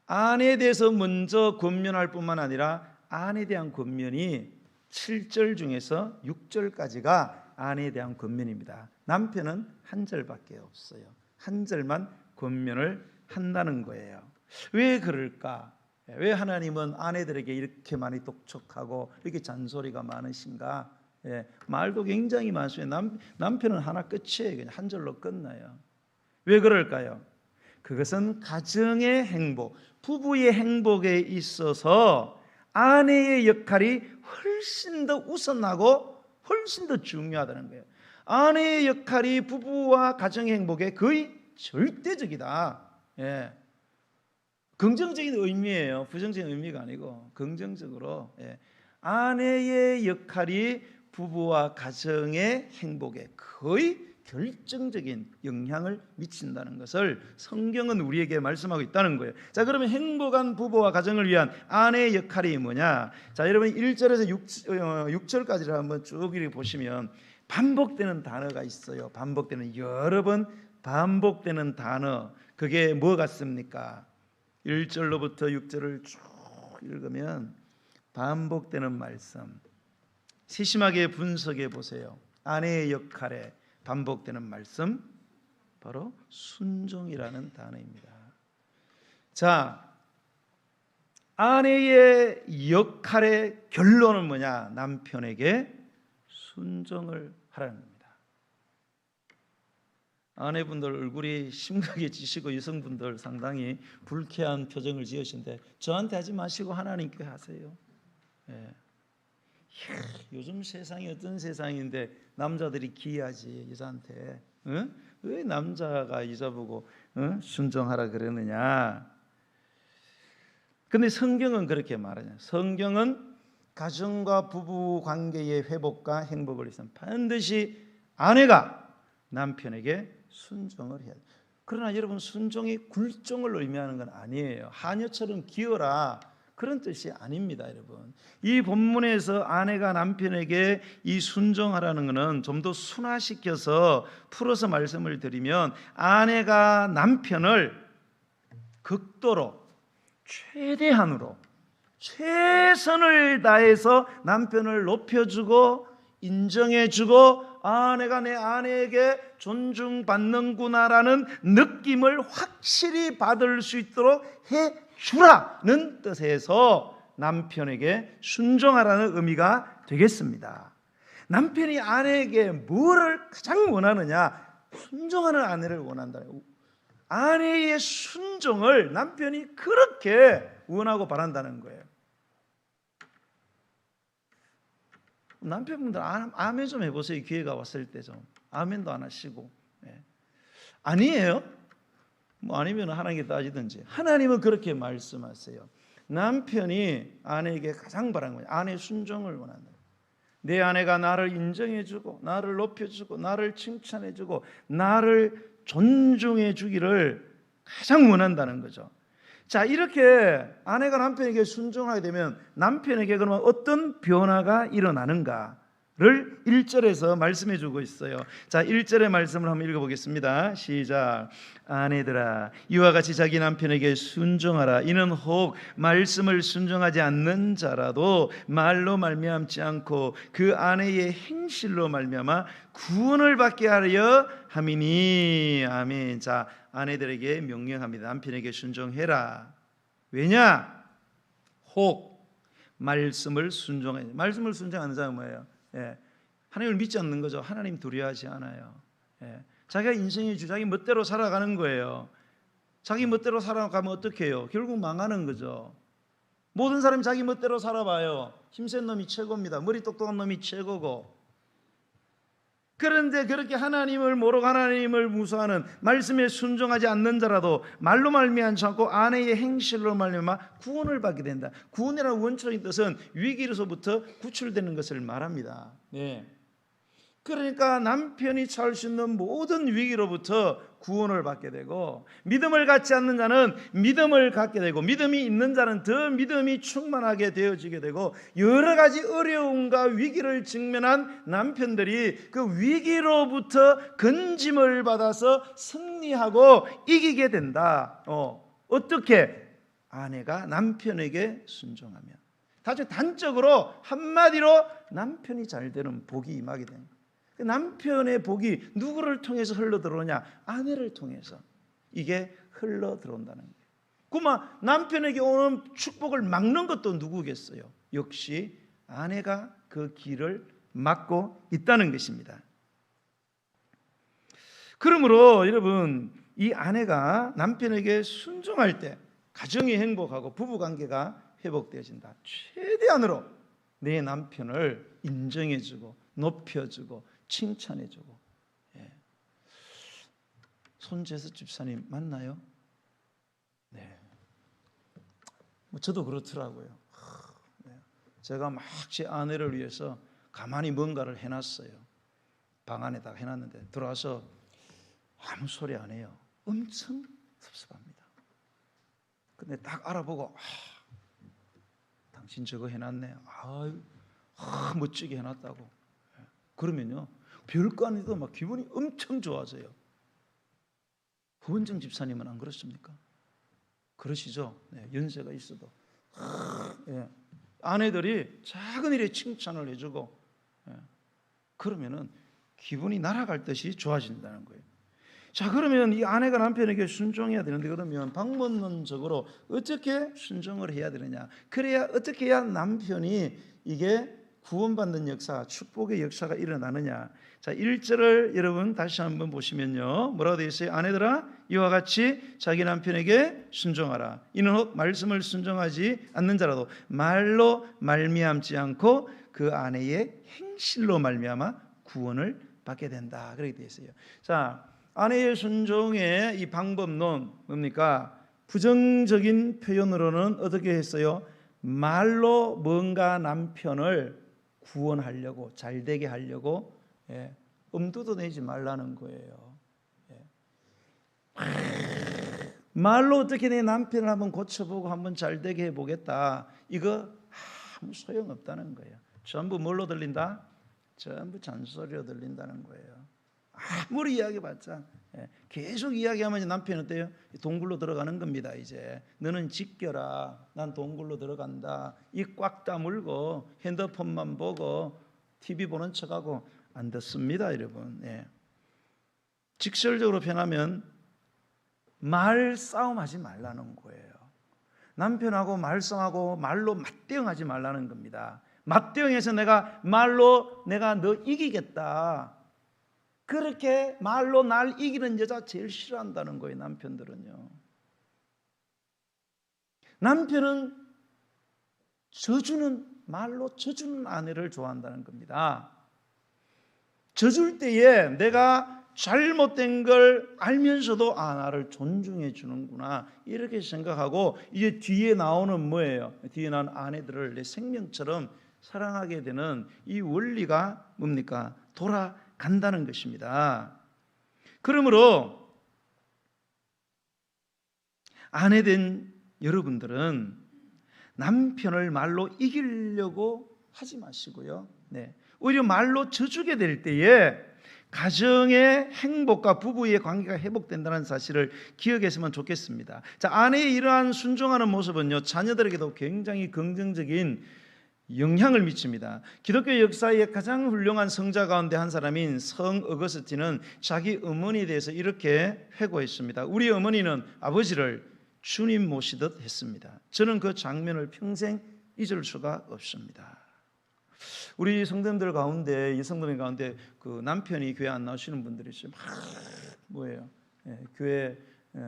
아내에 대해서 먼저 권면할 뿐만 아니라 아내에 대한 권면이 7절 중에서 6절까지가 아내에 대한 권면입니다. 남편은 한 절밖에 없어요. 한 절만 권면을 한다는 거예요. 왜 그럴까? 왜 하나님은 아내들에게 이렇게 많이 독촉하고 이렇게 잔소리가 많으신가? 말도 굉장히 많습니다. 남편은 하나 끝이에요. 그냥 한 절로 끝나요. 왜 그럴까요? 그것은 가정의 행복, 부부의 행복에 있어서 아내의 역할이 훨씬 더 우선하고 훨씬 더 중요하다는 거예요. 아내의 역할이 부부와 가정의 행복에 거의 절대적이다. 긍정적인 의미예요. 부정적인 의미가 아니고 긍정적으로 아내의 역할이 부부와 가정의 행복에 거의 결정적인 영향을 미친다는 것을 성경은 우리에게 말씀하고 있다는 거예요. 자, 그러면 행복한 부부와 가정을 위한 아내의 역할이 뭐냐? 자, 여러분 1절에서 6절까지를 한번 쭉 이렇게 보시면 반복되는 단어가 있어요. 반복되는, 여러 번 반복되는 단어. 그게 뭐 같습니까? 1절로부터 6절을 쭉 읽으면 반복되는 말씀, 세심하게 분석해 보세요. 아내의 역할에 반복되는 말씀, 바로 순종이라는 단어입니다. 자, 아내의 역할의 결론은 뭐냐? 남편에게 순종을 하라는 겁니다. 아내분들 얼굴이 심각해 지시고 여성분들 상당히 불쾌한 표정을 지으신데 저한테 하지 마시고 하나님께 하세요. 요즘 세상이 어떤 세상인데 남자들이 기이하지 여자한테. 왜 남자가 여자보고 순종하라 그러느냐? 근데 성경은 그렇게 말하냐? 성경은 가정과 부부 관계의 회복과 행복을 위해서는 반드시 아내가 남편에게 순종을 해야 돼요. 그러나 여러분, 순종이 굴종을 의미하는 건 아니에요. 하녀처럼 기어라, 그런 뜻이 아닙니다. 여러분, 이 본문에서 아내가 남편에게 이 순종하라는 것은 좀 더 순화시켜서 풀어서 말씀을 드리면, 아내가 남편을 극도로 최대한으로 최선을 다해서 남편을 높여주고 인정해주고 내가 내 아내에게 존중받는구나라는 느낌을 확실히 받을 수 있도록 해주라는 뜻에서 남편에게 순종하라는 의미가 되겠습니다. 남편이 아내에게 뭐를 가장 원하느냐? 순종하는 아내를 원한다. 아내의 순종을 남편이 그렇게 원하고 바란다는 거예요. 남편분들 아멘 좀 해보세요. 기회가 왔을 때 좀 아멘도 안 하시고. 아니에요? 뭐 아니면 하나님께 따지든지. 하나님은 그렇게 말씀하세요. 남편이 아내에게 가장 바라는 거예요. 아내의 순종을 원한다. 내 아내가 나를 인정해주고 나를 높여주고 나를 칭찬해주고 나를 존중해 주기를 가장 원한다는 거죠. 자, 이렇게 아내가 남편에게 순종하게 되면 남편에게 그러면 어떤 변화가 일어나는가를 1절에서 말씀해 주고 있어요. 자, 1절의 말씀을 한번 읽어보겠습니다. 시작. 아내들아, 이와 같이 자기 남편에게 순종하라. 이는 혹 말씀을 순종하지 않는 자라도 말로 말미암지 않고 그 아내의 행실로 말미암아 구원을 받게 하려 함이니. 아멘. 자, 아내들에게 명령합니다. 남편에게 순종해라. 왜냐? 혹 말씀을 순종해. 말씀을 순종하는 자는 뭐예요? 하나님을 믿지 않는 거죠. 하나님 두려워하지 않아요. 예. 자기가 인생의 주, 자기 멋대로 살아가는 거예요. 자기 멋대로 살아가면 어떻게 해요? 결국 망하는 거죠. 모든 사람이 자기 멋대로 살아봐요. 힘센 놈이 최고입니다. 머리 똑똑한 놈이 최고고. 그런데 그렇게 하나님을 모르고 하나님을 무서워하는, 말씀에 순종하지 않는 자라도 말로 말미암지 않고 아내의 행실로 말미암아 구원을 받게 된다. 구원이라는 원초적인 뜻은 위기로부터 구출되는 것을 말합니다. 네. 그러니까 남편이 처할 수 있는 모든 위기로부터 구원을 받게 되고, 믿음을 갖지 않는 자는 믿음을 갖게 되고, 믿음이 있는 자는 더 믿음이 충만하게 되어지게 되고, 여러 가지 어려움과 위기를 직면한 남편들이 그 위기로부터 건짐을 받아서 승리하고 이기게 된다. 어떻게? 아내가 남편에게 순종하면. 단적으로 한마디로 남편이 잘 되는 복이 임하게 됩니다. 남편의 복이 누구를 통해서 흘러 들어오냐? 아내를 통해서 이게 흘러 들어온다는 거예요. 그러면 남편에게 오는 축복을 막는 것도 누구겠어요? 역시 아내가 그 길을 막고 있다는 것입니다. 그러므로 여러분, 이 아내가 남편에게 순종할 때 가정이 행복하고 부부관계가 회복되어진다. 최대한으로 내 남편을 인정해주고 높여주고 칭찬해주고. 예. 손재수 집사님 맞나요? 네. 저도 그렇더라고요. 네. 제가 막 제 아내를 위해서 가만히 뭔가를 해놨어요. 방 안에다가 해놨는데 들어와서 아무 소리 안 해요. 엄청 섭섭합니다. 근데 딱 알아보고, 당신 저거 해놨네. 멋지게 해놨다고. 그러면요, 별거 아니도 막 기분이 엄청 좋아져요. 후원정 집사님은 안 그렇습니까? 그러시죠? 네, 연세가 있어도. 예. 아내들이 작은 일에 칭찬을 해주고, 그러면은 기분이 날아갈 듯이 좋아진다는 거예요. 자, 그러면 이 아내가 남편에게 순종해야 되는데, 그러면 방법론적으로 어떻게 순종을 해야 되느냐? 그래야 어떻게 해야 남편이 이게 구원받는 역사, 축복의 역사가 일어나느냐? 자, 1절을 여러분 다시 한번 보시면요, 뭐라고 되어 있어요? 아내들아, 이와 같이 자기 남편에게 순종하라. 이는 혹 말씀을 순종하지 않는 자라도 말로 말미암지 않고 그 아내의 행실로 말미암아 구원을 받게 된다. 그렇게 되어 있어요. 자, 아내의 순종의 이 방법론 뭡니까? 부정적인 표현으로는 어떻게 했어요? 말로 뭔가 남편을 구원하려고, 잘되게 하려고, 엄두도 내지 말라는 거예요. 말로 어떻게 내 남편을 한번 고쳐보고 한번 잘되게 해보겠다, 이거 아무 소용없다는 거예요. 전부 뭘로 들린다? 전부 잔소리로 들린다는 거예요. 아무리 이야기해봤자, 계속 이야기하면 남편은 어때요? 동굴로 들어가는 겁니다. 이제 너는 지켜라, 난 동굴로 들어간다. 입 꽉 다물고 핸드폰만 보고 TV 보는 척하고 안 듣습니다, 여러분. 직설적으로 표현하면 말싸움하지 말라는 거예요. 남편하고 말싸움하고 말로 맞대응하지 말라는 겁니다. 맞대응해서 내가 말로 내가 너 이기겠다, 그렇게 말로 날 이기는 여자 제일 싫어한다는 거예요, 남편들은요. 남편은 말로 져주는 아내를 좋아한다는 겁니다. 져줄 때에 내가 잘못된 걸 알면서도 나를 존중해 주는구나, 이렇게 생각하고 이제 뒤에 나오는 뭐예요? 뒤에 나오는 아내들을 내 생명처럼 사랑하게 되는 이 원리가 뭡니까? 돌아간다는 것입니다. 그러므로 아내된 여러분들은 남편을 말로 이기려고 하지 마시고요, 오히려 말로 져주게 될 때에 가정의 행복과 부부의 관계가 회복된다는 사실을 기억했으면 좋겠습니다. 자, 아내의 이러한 순종하는 모습은요, 자녀들에게도 굉장히 긍정적인 영향을 미칩니다. 기독교 역사의 가장 훌륭한 성자 가운데 한 사람인 성 어거스틴은 자기 어머니에 대해서 이렇게 회고했습니다. 우리 어머니는 아버지를 주님 모시듯 했습니다. 저는 그 장면을 평생 잊을 수가 없습니다. 우리 성도님들 가운데, 여성들 가운데 그 남편이 교회 안 나오시는 분들이 있어요. 막 뭐예요? 교회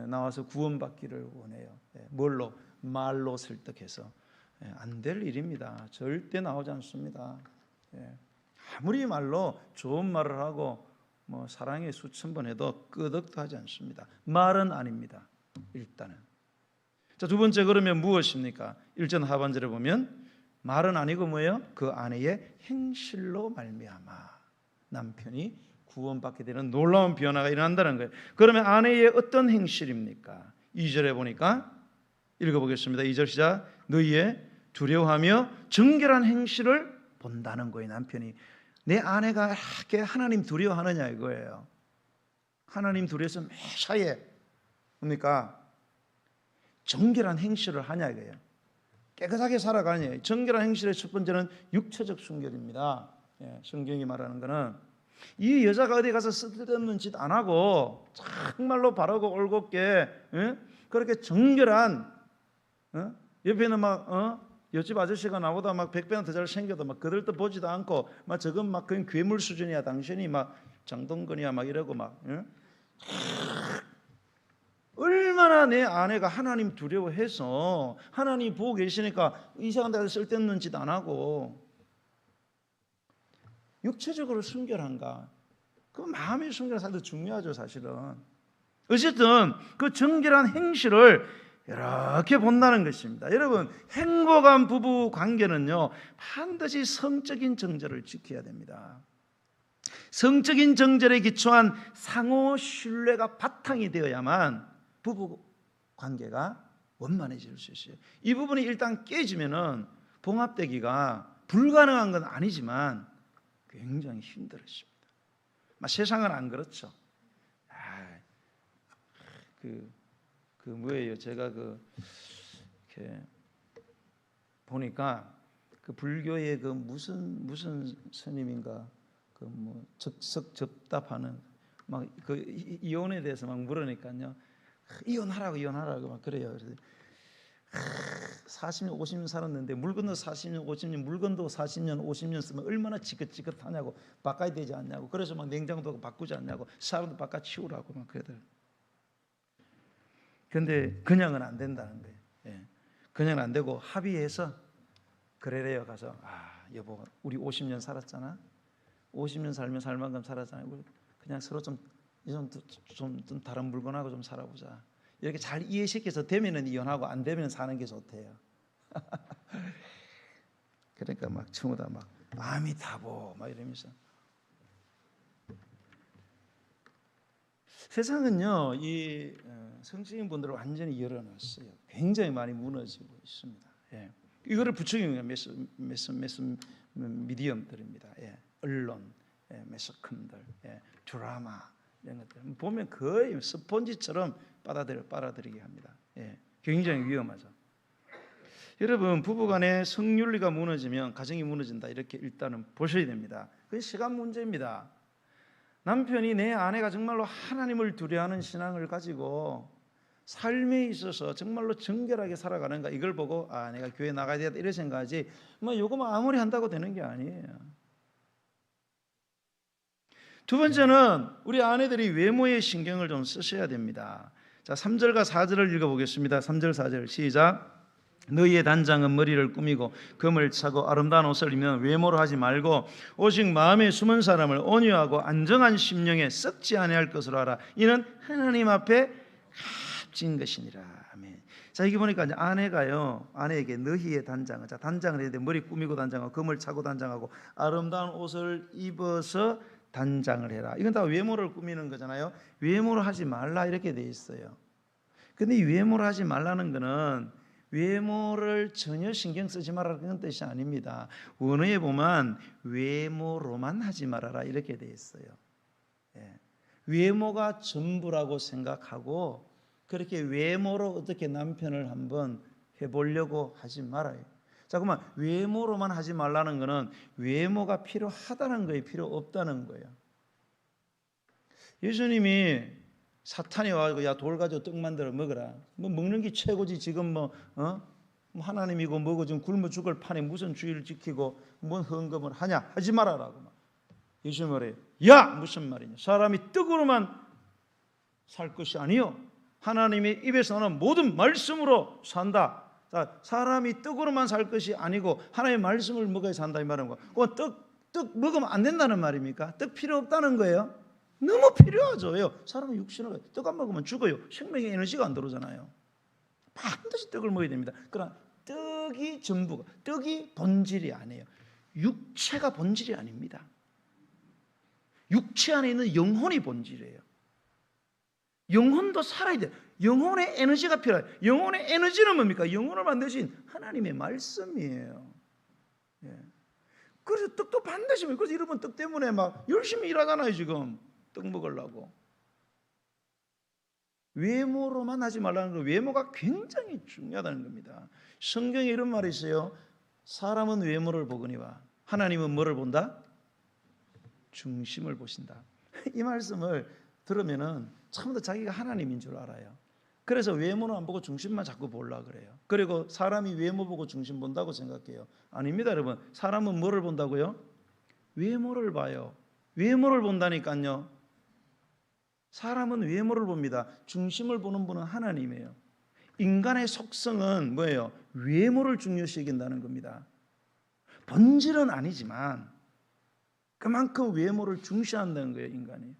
나와서 구원받기를 원해요. 뭘로? 말로 설득해서. 안 될 일입니다. 절대 나오지 않습니다. 아무리 말로 좋은 말을 하고 뭐 사랑에 수천 번 해도 끄덕도 하지 않습니다. 말은 아닙니다. 일단은. 자, 두 번째 그러면 무엇입니까? 1절 하반절에 보면 말은 아니고 뭐예요? 그 아내의 행실로 말미암아 남편이 구원받게 되는 놀라운 변화가 일어난다는 거예요. 그러면 아내의 어떤 행실입니까? 2절에 보니까 읽어보겠습니다. 2절 시작. 너희의 두려워하며 정결한 행실을 본다는 거예요. 남편이 내 아내가 이렇게 하나님 두려워하느냐 이거예요. 하나님 두려워서 매사에 뭡니까? 정결한 행실을 하냐 이거예요. 깨끗하게 살아가냐. 정결한 행실의 첫 번째는 육체적 순결입니다. 성경이 말하는 거는 이 여자가 어디 가서 쓸데없는 짓 안 하고 정말로 바르고 올곧게 그렇게 정결한 옆에는 막 옆집 아저씨가 나보다 막 100배나 더 잘 생겨도 막 그들도 보지도 않고 막 저건 막 그냥 괴물 수준이야. 당신이 막 장동건이야 막 이러고 막 얼마나 내 아내가 하나님 두려워해서 하나님 보고 계시니까 이상한 데서 쓸데없는 짓 안 하고 육체적으로 순결한가? 그 마음의 순결한 삶도 중요하죠 사실은. 어쨌든 그 정결한 행실을 이렇게 본다는 것입니다. 여러분 행복한 부부 관계는요 반드시 성적인 정절을 지켜야 됩니다. 성적인 정절에 기초한 상호 신뢰가 바탕이 되어야만 부부 관계가 원만해질 수 있어요. 이 부분이 일단 깨지면은 봉합되기가 불가능한 건 아니지만 굉장히 힘들어집니다. 세상은 안 그렇죠. 그 뭐예요? 제가 이렇게 보니까 그 불교의 그 무슨 스님인가 그 뭐 적석 접답하는 막 그 이혼에 대해서 막 물으니까요. 이혼하라고 막 그래요. 그래서 40년 50년 살았는데 물건도 40년 50년 물건도 40년 50년 쓰면 얼마나 지긋지긋하냐고 바꿔야 되지 않냐고. 그래서 막 냉장고도 바꾸지 않냐고 사람도 바꿔 치우라고 막 그러더라고요. 근데 그냥은 안 된다는 거예요. 그냥은 안 되고 합의해서 그래래요. 가서 여보 우리 50년 살았잖아. 50년 살면 살 만큼 살았잖아요. 그냥 서로 좀 다른 물건하고 좀 살아보자. 이렇게 잘 이해시켜서 되면은 이혼하고 안 되면 사는 게 좋대요. 그러니까 막 전부 다 막 아미타보 막 이러면서 세상은요 이 성직인 분들을 완전히 열어놨어요. 굉장히 많이 무너지고 있습니다. 이거를 부추기는 매스 미디엄들입니다. 언론, 매스컴들, 드라마 이런 것들 보면 거의 스펀지처럼 빨아들이게 합니다. 굉장히 위험하죠. 여러분 부부간의 성윤리가 무너지면 가정이 무너진다 이렇게 일단은 보셔야 됩니다. 그게 시간 문제입니다. 남편이 내 아내가 정말로 하나님을 두려워하는 신앙을 가지고 삶에 있어서 정말로 정결하게 살아가는가 이걸 보고 내가 교회 나가야 되겠다 이런 생각하지 뭐 요거만 아무리 한다고 되는 게 아니에요. 두 번째는 우리 아내들이 외모에 신경을 좀 쓰셔야 됩니다. 자, 3절과 4절을 읽어보겠습니다. 3절 4절 시작. 너희의 단장은 머리를 꾸미고 금을 차고 아름다운 옷을 입는 외모로 하지 말고 오직 마음에 숨은 사람을 온유하고 안정한 심령에 썩지 아니할 것으로 하라. 이는 하나님 앞에 값진 것이니라. 아멘. 자, 여기 보니까 이제 아내에게 너희의 단장은, 자, 단장을 해야 돼. 머리 꾸미고 단장하고 금을 차고 단장하고 아름다운 옷을 입어서 단장을 해라. 이건 다 외모를 꾸미는 거잖아요. 외모를 하지 말라 이렇게 돼 있어요. 근데 이 외모를 하지 말라는 거는 외모를 전혀 신경 쓰지 말라는 그런 뜻이 아닙니다. 원어에 보면 외모로만 하지 말아라 이렇게 돼 있어요. 외모가 전부라고 생각하고 그렇게 외모로 어떻게 남편을 한번 해보려고 하지 말아요. 자, 그러면 외모로만 하지 말라는 거는 외모가 필요하다는 거예요, 필요 없다는 거예요. 예수님이 사탄이 와가지고 야 돌 가지고 떡 만들어 먹어라. 뭐 먹는 게 최고지 지금 하나님이고 뭐고 지금 굶어 죽을 판에 무슨 주의를 지키고 뭔 헌금을 하냐, 하지 말아라고 막 예수님 말해요. 야, 무슨 말이냐, 사람이 떡으로만 살 것이 아니요 하나님의 입에서 나오는 모든 말씀으로 산다. 자, 사람이 떡으로만 살 것이 아니고 하나님의 말씀을 먹어야 산다 이 말인 거야. 그 떡 먹으면 안 된다는 말입니까? 떡 필요 없다는 거예요? 너무 필요하죠. 왜요? 사람은 육신을 떡 안 먹으면 죽어요. 생명의 에너지가 안 들어오잖아요. 반드시 떡을 먹어야 됩니다. 그러나 떡이 전부가, 떡이 본질이 아니에요. 육체가 본질이 아닙니다. 육체 안에 있는 영혼이 본질이에요. 영혼도 살아야 돼요. 영혼의 에너지가 필요해요. 영혼의 에너지는 뭡니까? 영혼을 만드신 하나님의 말씀이에요. 예. 그래서 떡도 반드시 먹어요. 그래서 여러분 떡 때문에 막 열심히 일하잖아요. 지금 떡 먹으려고. 외모로만 하지 말라는 거, 외모가 굉장히 중요하다는 겁니다. 성경에 이런 말이 있어요. 사람은 외모를 보거니와 하나님은 뭐를 본다? 중심을 보신다. 이 말씀을 들으면은 처음부터 자기가 하나님인 줄 알아요. 그래서 외모는 안 보고 중심만 자꾸 보려고 그래요. 그리고 사람이 외모 보고 중심 본다고 생각해요. 아닙니다, 여러분. 사람은 뭐를 본다고요? 외모를 봐요. 외모를 본다니까요. 사람은 외모를 봅니다. 중심을 보는 분은 하나님이에요. 인간의 속성은 뭐예요? 외모를 중요시 여긴다는 겁니다. 본질은 아니지만 그만큼 외모를 중시한다는 거예요, 인간이.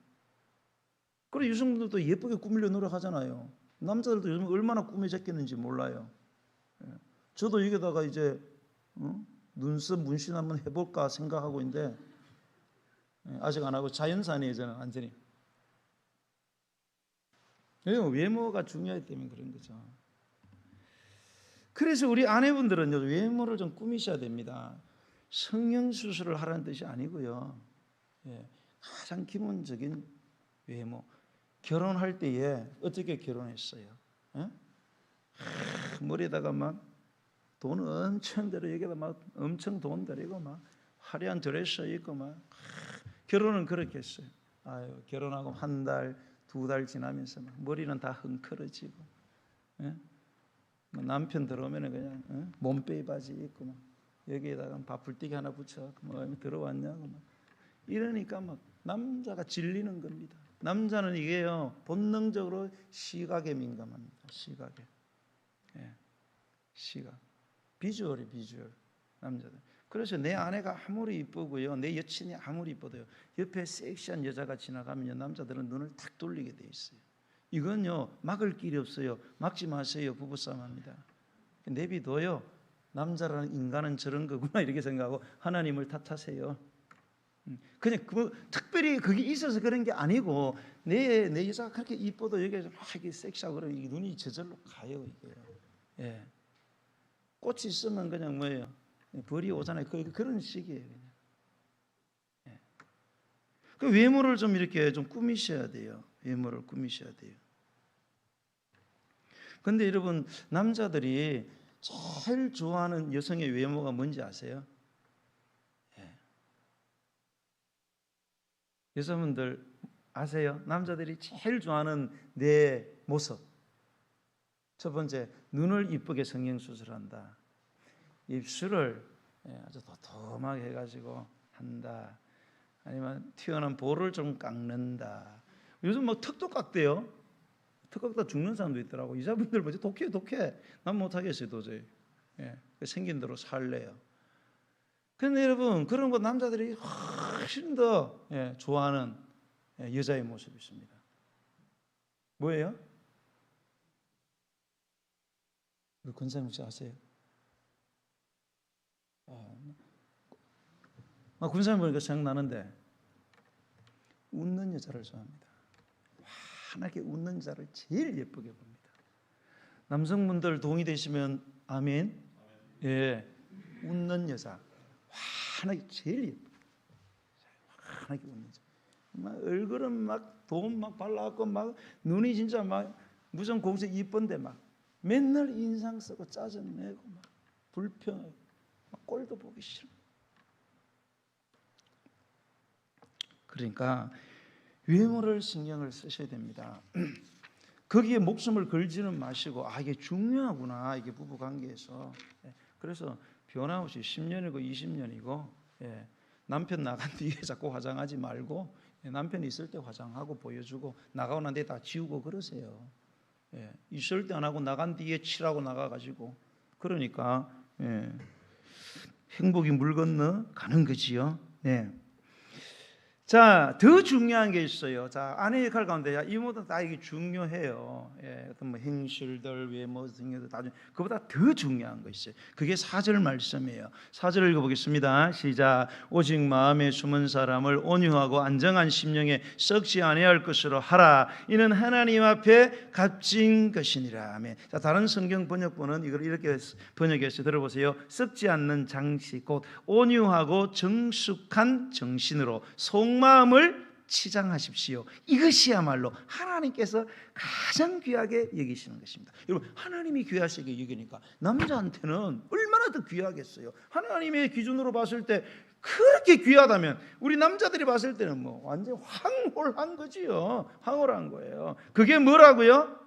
그리고 여성분들도 예쁘게 꾸미려 노력하잖아요. 남자들도 요즘 얼마나 꾸며졌겠는지 몰라요. 저도 여기다가 이제 눈썹 문신 한번 해볼까 생각하고 있는데 아직 안 하고 자연산이에요, 저는 완전히. 외모가 중요하기 때문에 그런 거죠. 그래서 우리 아내분들은 외모를 좀 꾸미셔야 됩니다. 성형수술을 하라는 뜻이 아니고요. 가장 기본적인 외모. 결혼할 때에 어떻게 결혼했어요? 머리에다가 막 돈 엄청 들여, 여기다 막 엄청 돈 들이고 막 화려한 드레스 입고 막 결혼은 그렇게 했어요. 아유, 결혼하고 한 달, 두 달 지나면서 막 머리는 다 헝클어지고, 남편 들어오면 그냥 몸빼이 바지 입고 막 여기에다가 밥풀떼기 하나 붙여 뭐 들어왔냐고 막 이러니까 막 남자가 질리는 겁니다. 남자는 이게요 본능적으로 시각에 민감합니다. 시각에, 시각, 비주얼이 비주얼 남자들. 그래서 내 아내가 아무리 이쁘고요, 내 여친이 아무리 이뻐도요, 옆에 섹시한 여자가 지나가면 남자들은 눈을 탁 돌리게 돼 있어요. 이건요 막을 길이 없어요. 막지 마세요. 부부싸움합니다. 내비둬요. 남자라는 인간은 저런 거구나 이렇게 생각하고 하나님을 탓하세요. 그냥 특별히 그게 있어서 그런 게 아니고 내 여자가 그렇게 이뻐도 여기에서 막 이렇게 섹시하고 그러면 이 눈이 저절로 가요 이게. 꽃이 있으면 그냥 뭐예요? 벌이 오잖아요. 그런 식이에요. 그냥. 그 외모를 좀 이렇게 좀 꾸미셔야 돼요. 외모를 꾸미셔야 돼요. 근데 여러분 남자들이 제일 좋아하는 여성의 외모가 뭔지 아세요? 여성분들 아세요? 남자들이 제일 좋아하는 내 모습. 첫 번째, 눈을 이쁘게 성형수술한다. 입술을 아주 도톰하게 해가지고 한다. 아니면 튀어나온 볼을 좀 깎는다. 요즘 뭐 턱도 깎대요. 턱 깎다 죽는 사람도 있더라고. 여자분들 뭐지? 독해. 난 못하겠어요 도저히. 생긴 대로 살래요. 근데 여러분 그런 거 남자들이 훨씬 더 좋아하는 여자의 모습이 있습니다. 뭐예요? 우리 권사님 혹시 아세요? 권사님 보니까 생각나는데 웃는 여자를 좋아합니다. 환하게 웃는 여자를 제일 예쁘게 봅니다. 남성분들 동의되시면 아멘. 웃는 여자 환하게 제일 예뻐. 환하게 웃는 여자. 막 얼굴은 막 돈 막 발라갖고 막 눈이 진짜 막 무슨 공색 이쁜데 막 맨날 인상 쓰고 짜증내고 막 불평하고 막 꼴도 보기 싫어. 그러니까 외모를 신경을 쓰셔야 됩니다. 거기에 목숨을 걸지는 마시고 이게 중요하구나, 이게 부부 관계에서. 그래서 변함없이 10년이고 20년이고 남편 나간 뒤에 자꾸 화장하지 말고 남편이 있을 때 화장하고 보여주고 나가고 난 뒤에 다 지우고 그러세요. 있을 때 안 하고 나간 뒤에 칠하고 나가가지고 그러니까 행복이 물 건너 가는 거지요. 자, 더 중요한 게 있어요. 자, 아내 역할 가운데 이모도 다 이게 중요해요. 어떤 뭐 행실들, 외모 등에도 다 그보다 더 중요한 거 있어요. 그게 4절 말씀이에요. 4절 읽어보겠습니다. 시작. 오직 마음에 숨은 사람을 온유하고 안정한 심령에 썩지 아니할 것으로 하라. 이는 하나님 앞에 값진 것이니라. 아멘. 자, 다른 성경 번역본은 이걸 이렇게 번역해서 들어보세요. 썩지 않는 장식, 곧 온유하고 정숙한 정신으로 속마음을 치장하십시오. 이것이야말로 하나님께서 가장 귀하게 여기시는 것입니다. 여러분, 하나님이 귀하시게 여기니까 남자한테는 얼마나 더 귀하겠어요. 하나님의 기준으로 봤을 때 그렇게 귀하다면 우리 남자들이 봤을 때는 뭐 완전 황홀한 거지요. 황홀한 거예요. 그게 뭐라고요?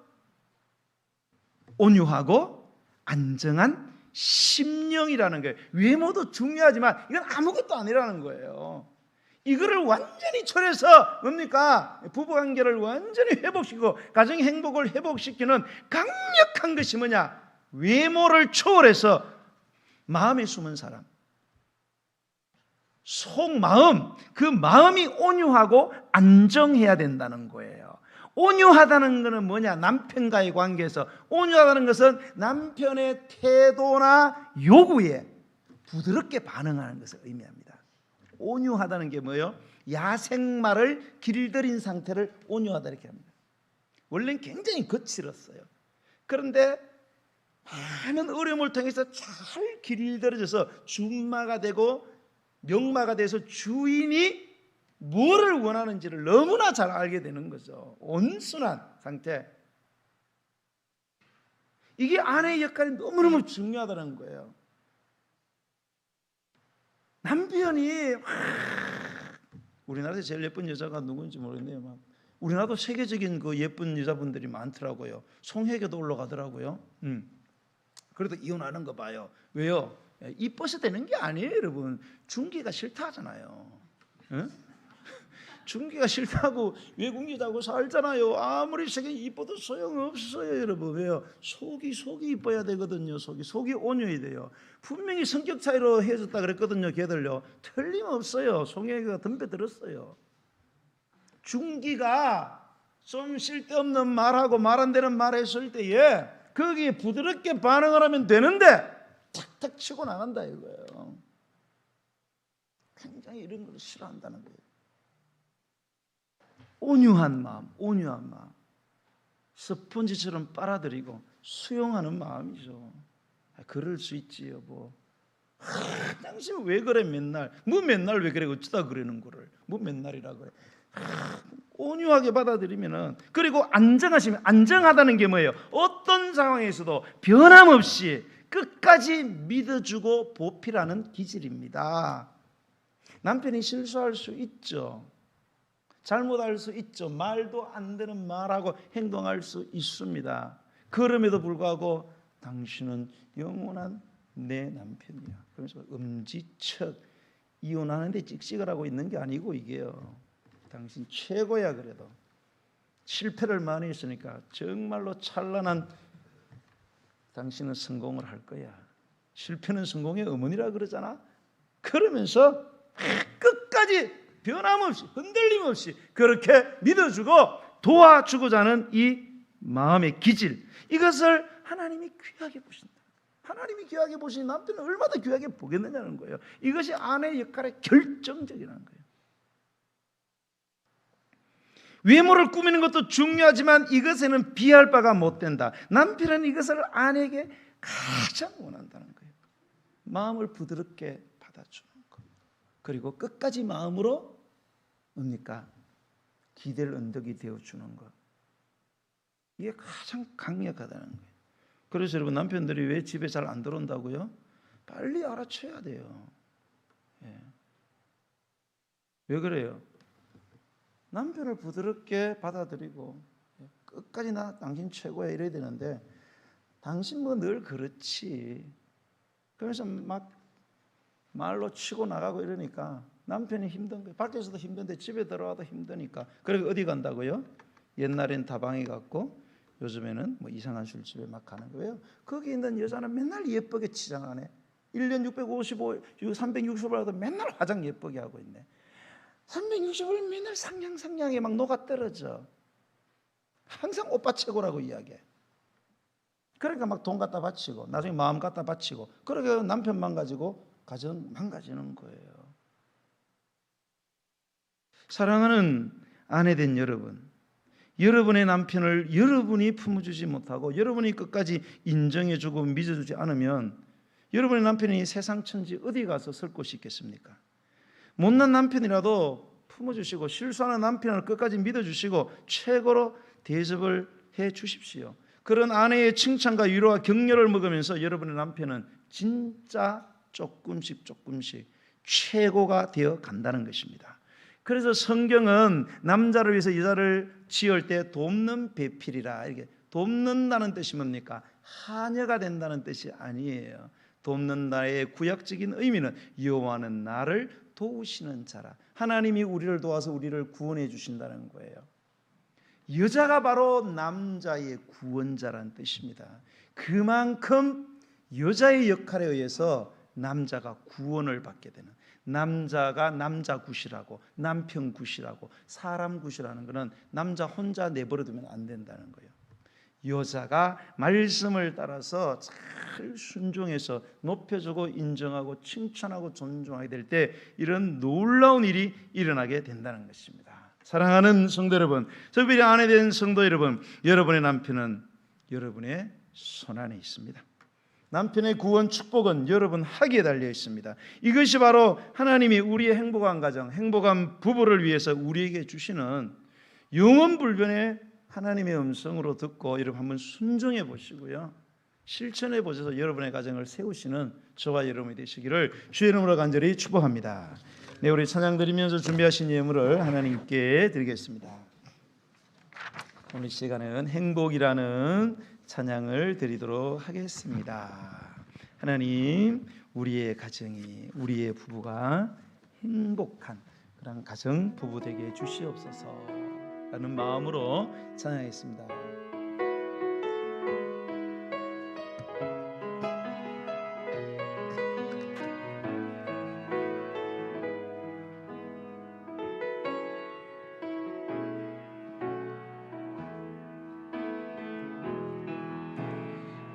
온유하고 안정한 심령이라는 거예요. 외모도 중요하지만 이건 아무것도 아니라는 거예요. 이거를 완전히 철회해서 뭡니까? 부부관계를 완전히 회복시키고 가정 행복을 회복시키는 강력한 것이 뭐냐? 외모를 초월해서 마음에 숨은 사람, 속마음, 그 마음이 온유하고 안정해야 된다는 거예요. 온유하다는 것은 뭐냐? 남편과의 관계에서 온유하다는 것은 남편의 태도나 요구에 부드럽게 반응하는 것을 의미합니다. 온유하다는 게 뭐예요? 야생마를 길들인 상태를 온유하다 이렇게 합니다. 원래는 굉장히 거칠었어요. 그런데 많은 어려움을 통해서 잘 길들여져서 준마가 되고 명마가 돼서 주인이 뭐를 원하는지를 너무나 잘 알게 되는 거죠. 온순한 상태. 이게 아내의 역할이 너무너무 중요하다는 거예요. 남편이 우리나라에서 제일 예쁜 여자가 누군지 모르겠네요. 우리나라도 세계적인 그 예쁜 여자분들이 많더라고요. 송혜교도 올라가더라고요. 그래도 이혼하는 거 봐요. 왜요? 이뻐서 되는 게 아니에요, 여러분. 중기가 싫다 하잖아요. 중기가 싫다고 외국 여자하고 살잖아요. 아무리 세계 이뻐도 소용없어요, 여러분. 왜요? 속이 이뻐야 되거든요. 속이 온유해야 돼요. 분명히 성격 차이로 헤어졌다 그랬거든요. 걔들요. 틀림없어요. 송혜교가 덤벼들었어요. 중기가 좀 쓸데없는 말하고 말 안 되는 말 했을 때에 거기에 부드럽게 반응을 하면 되는데 탁탁 치고 나간다 이거예요. 굉장히 이런 걸 싫어한다는 거예요. 온유한 마음, 스펀지처럼 빨아들이고 수용하는 마음이죠. 그럴 수 있지 여보. 당신 왜 그래 맨날? 맨날 왜 그래? 어쩌다 그러는 거를 맨날이라 그래. 온유하게 받아들이면은, 그리고 안정하다는 게 뭐예요? 어떤 상황에서도 변함없이 끝까지 믿어주고 보필하는 기질입니다. 남편이 실수할 수 있죠. 잘못할 수 있죠. 말도 안 되는 말하고 행동할 수 있습니다. 그럼에도 불구하고 당신은 영원한 내 남편이야. 그래서 엄지척 이혼하는데 찍찍을 하고 있는 게 아니고 이게요. 당신 최고야. 그래도 실패를 많이 했으니까 정말로 찬란한 당신은 성공을 할 거야. 실패는 성공의 어머니라 그러잖아. 그러면서 끝까지 변함없이 흔들림 없이 그렇게 믿어주고 도와주고자 하는 이 마음의 기질, 이것을 하나님이 귀하게 보신다. 하나님이 귀하게 보신 남편은 얼마나 귀하게 보겠느냐는 거예요. 이것이 아내의 역할의 결정적이라는 거예요. 외모를 꾸미는 것도 중요하지만 이것에는 비할 바가 못 된다. 남편은 이것을 아내에게 가장 원한다는 거예요. 마음을 부드럽게 받아주는 것, 그리고 끝까지 마음으로 뭡니까? 기댈 언덕이 되어주는 것, 이게 가장 강력하다는 거예요. 그래서 여러분, 남편들이 왜 집에 잘 안 들어온다고요? 빨리 알아채야 돼요. 왜 그래요? 남편을 부드럽게 받아들이고 끝까지 나 당신 최고야 이래야 되는데 당신 뭐 늘 그렇지. 그래서 막 말로 치고 나가고 이러니까 남편이 힘든 거예요. 밖에서도 힘든데 집에 들어와도 힘드니까. 그래서 어디 간다고요? 옛날엔 다방에 갔고 요즘에는 뭐 이상한 술집에 막 가는 거예요. 거기 있는 여자는 맨날 예쁘게 치장하네. 1년 655, 360일라도 맨날 화장 예쁘게 하고 있네. 360일 맨날 상냥상냥해 막 녹아 떨어져. 항상 오빠 최고라고 이야기해. 그러니까 막 돈 갖다 바치고 나중에 마음 갖다 바치고 그러게 남편 망가지고 가정 망가지는 거예요. 사랑하는 아내된 여러분, 여러분의 남편을 여러분이 품어주지 못하고 여러분이 끝까지 인정해주고 믿어주지 않으면 여러분의 남편이 세상 천지 어디 가서 설 곳이 있겠습니까? 못난 남편이라도 품어주시고 실수하는 남편을 끝까지 믿어주시고 최고로 대접을 해 주십시오. 그런 아내의 칭찬과 위로와 격려를 먹으면서 여러분의 남편은 진짜 조금씩 최고가 되어 간다는 것입니다. 그래서 성경은 남자를 위해서 여자를 지을 때 돕는 배필이라, 이렇게 돕는다는 뜻이 뭡니까? 하녀가 된다는 뜻이 아니에요. 돕는다의 구약적인 의미는 여호와는 나를 도우시는 자라. 하나님이 우리를 도와서 우리를 구원해 주신다는 거예요. 여자가 바로 남자의 구원자라는 뜻입니다. 그만큼 여자의 역할에 의해서 남자가 구원을 받게 되는, 남자가 남자 굿이라고, 남편 굿이라고, 사람 굿이라는 것은 남자 혼자 내버려두면 안 된다는 거예요. 여자가 말씀을 따라서 잘 순종해서 높여주고 인정하고 칭찬하고 존중하게 될 때 이런 놀라운 일이 일어나게 된다는 것입니다. 사랑하는 성도 여러분, 특별히 아내된 성도 여러분, 여러분의 남편은 여러분의 손안에 있습니다. 남편의 구원 축복은 여러분 하기에 달려 있습니다. 이것이 바로 하나님이 우리의 행복한 가정, 행복한 부부를 위해서 우리에게 주시는 영원불변의 하나님의 음성으로 듣고 여러분 한번 순종해 보시고요, 실천해 보셔서 여러분의 가정을 세우시는 저와 여러분이 되시기를 주의 이름으로 간절히 축복합니다. 네, 우리 찬양 드리면서 준비하신 예물을 하나님께 드리겠습니다. 오늘 시간은 행복이라는 찬양을 드리도록 하겠습니다. 하나님, 우리의 가정이, 우리의 부부가 행복한 그런 가정 부부 되게 해 주시옵소서 라는 마음으로 찬양했습니다.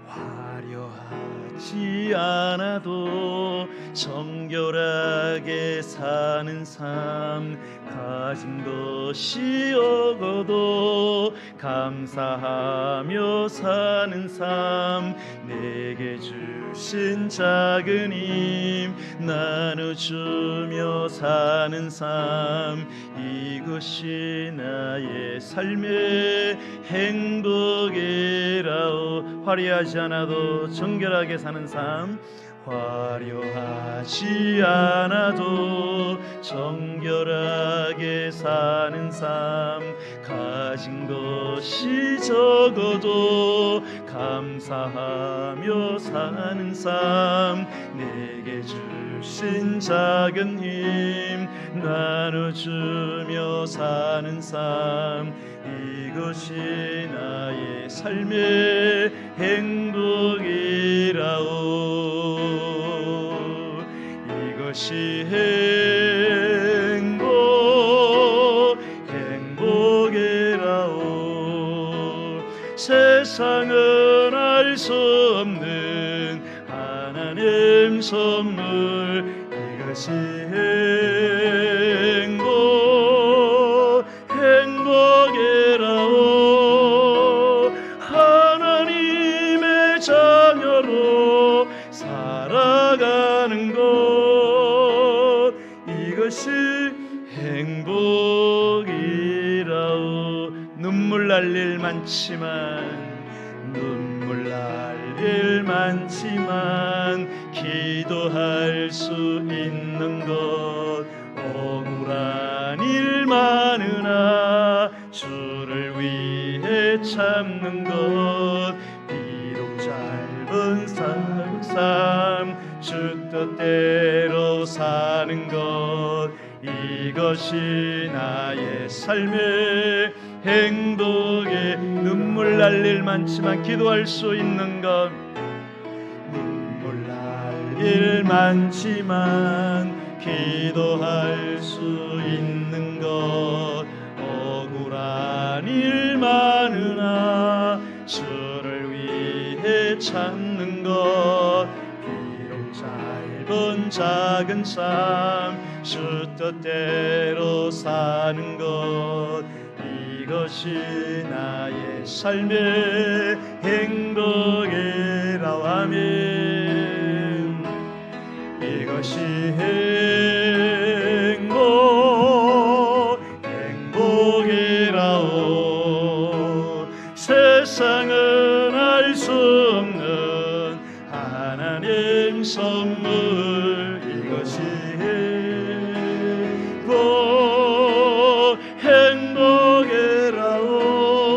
화려하지 않아도 정결하게 사는 삶, 가진 것이 적어도 감사하며 사는 삶, 내게 주신 작은 힘 나눠주며 사는 삶, 이것이 나의 삶의 행복이라오. 화려하지 않아도 정결하게 사는 삶, 화려하지 않아도 정결하게 사는 삶, 가진 것이 적어도 감사하며 사는 삶, 내게 주신 작은 힘 나눠주며 사는 삶, 이것이 나의 삶의 행복이라오. 이것이 행복이라오. 세상은 알 수 없는 하나님 선물, 이것이 행복이라오. 하나님의 자녀로 살아가는 것, 이것이 행복이라오. 눈물 날 일 많지만 기도할 수 있는 것, 억울한 일 많으나 주를 위해 참는 것 비록 짧은 삶 주 뜻대로 사는 것 이것이 나의 삶의 행복에 눈물 날 일 많지만 기도할 수 있는 것 눈물 날 일 많지만 기도할 수 있는 것 억울한 일 많으나 주를 위해 참는 것 비록 짧은 작은 삶 주 뜻대로 사는 것 이것이 나의 삶의 행복이라 아멘 이것이 행복이라오 세상은 알 수 없는 하나님 선물 이것이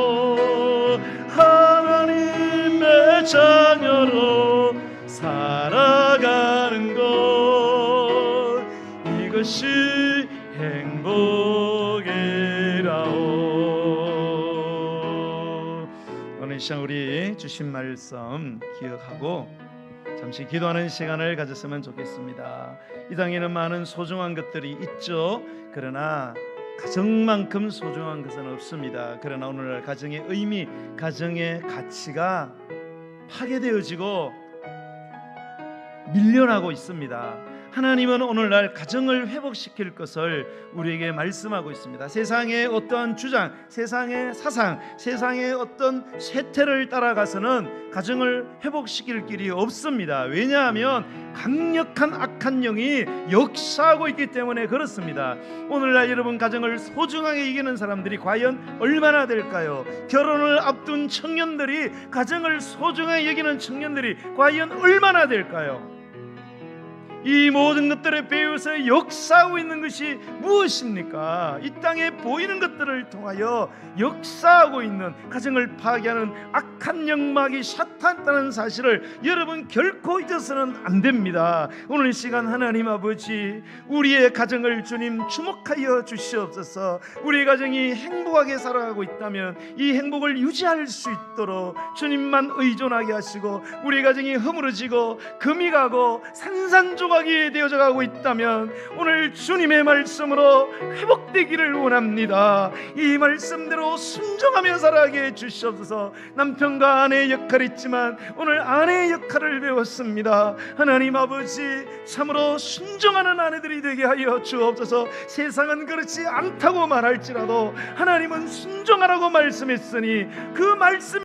행복이라오 하나님의 자녀로 살아가는 것 이것이 행복이라오 오늘 이 시간 우리 주신 말씀 기억하고 잠시 기도하는 시간을 가졌으면 좋겠습니다. 이 땅에는 많은 소중한 것들이 있죠. 그러나 가정만큼 소중한 것은 없습니다. 그러나 오늘날 가정의 의미, 가정의 가치가 파괴되어지고 밀려나고 있습니다. 하나님은 오늘날 가정을 회복시킬 것을 우리에게 말씀하고 있습니다. 세상의 어떤 주장, 세상의 사상, 세상의 어떤 쇠퇴를 따라가서는 가정을 회복시킬 길이 없습니다. 왜냐하면 강력한 악한 영이 역사하고 있기 때문에 그렇습니다. 오늘날 여러분 가정을 소중하게 이기는 사람들이 과연 얼마나 될까요? 결혼을 앞둔 청년들이 가정을 소중하게 여기는 청년들이 과연 얼마나 될까요? 이 모든 것들에 배워서 역사하고 있는 것이 무엇입니까? 이 땅에 보이는 것들을 통하여 역사하고 있는 가정을 파괴하는 악한 영막이 사탄이라는 사실을 여러분 결코 잊어서는 안 됩니다. 오늘 이 시간 하나님 아버지 우리의 가정을 주님 주목하여 주시옵소서. 우리의 가정이 행복하게 살아가고 있다면 이 행복을 유지할 수 있도록 주님만 의존하게 하시고 우리의 가정이 허물어지고 금이 가고 산산조각이 되어져 가고 있다면 오늘 주님의 말씀으로 회복되기를 원합니다. 이 말씀대로 순종하며 살아가게 해주시옵소서. 남편과 아내의 역할이 있지만 오늘 아내의 역할을 배웠습니다. 하나님 아버지 참으로 순종하는 아내들이 되게 하여 주옵소서. 세상은 그렇지 않다고 말할지라도 하나님은 순종하라고 말씀했으니 그 말씀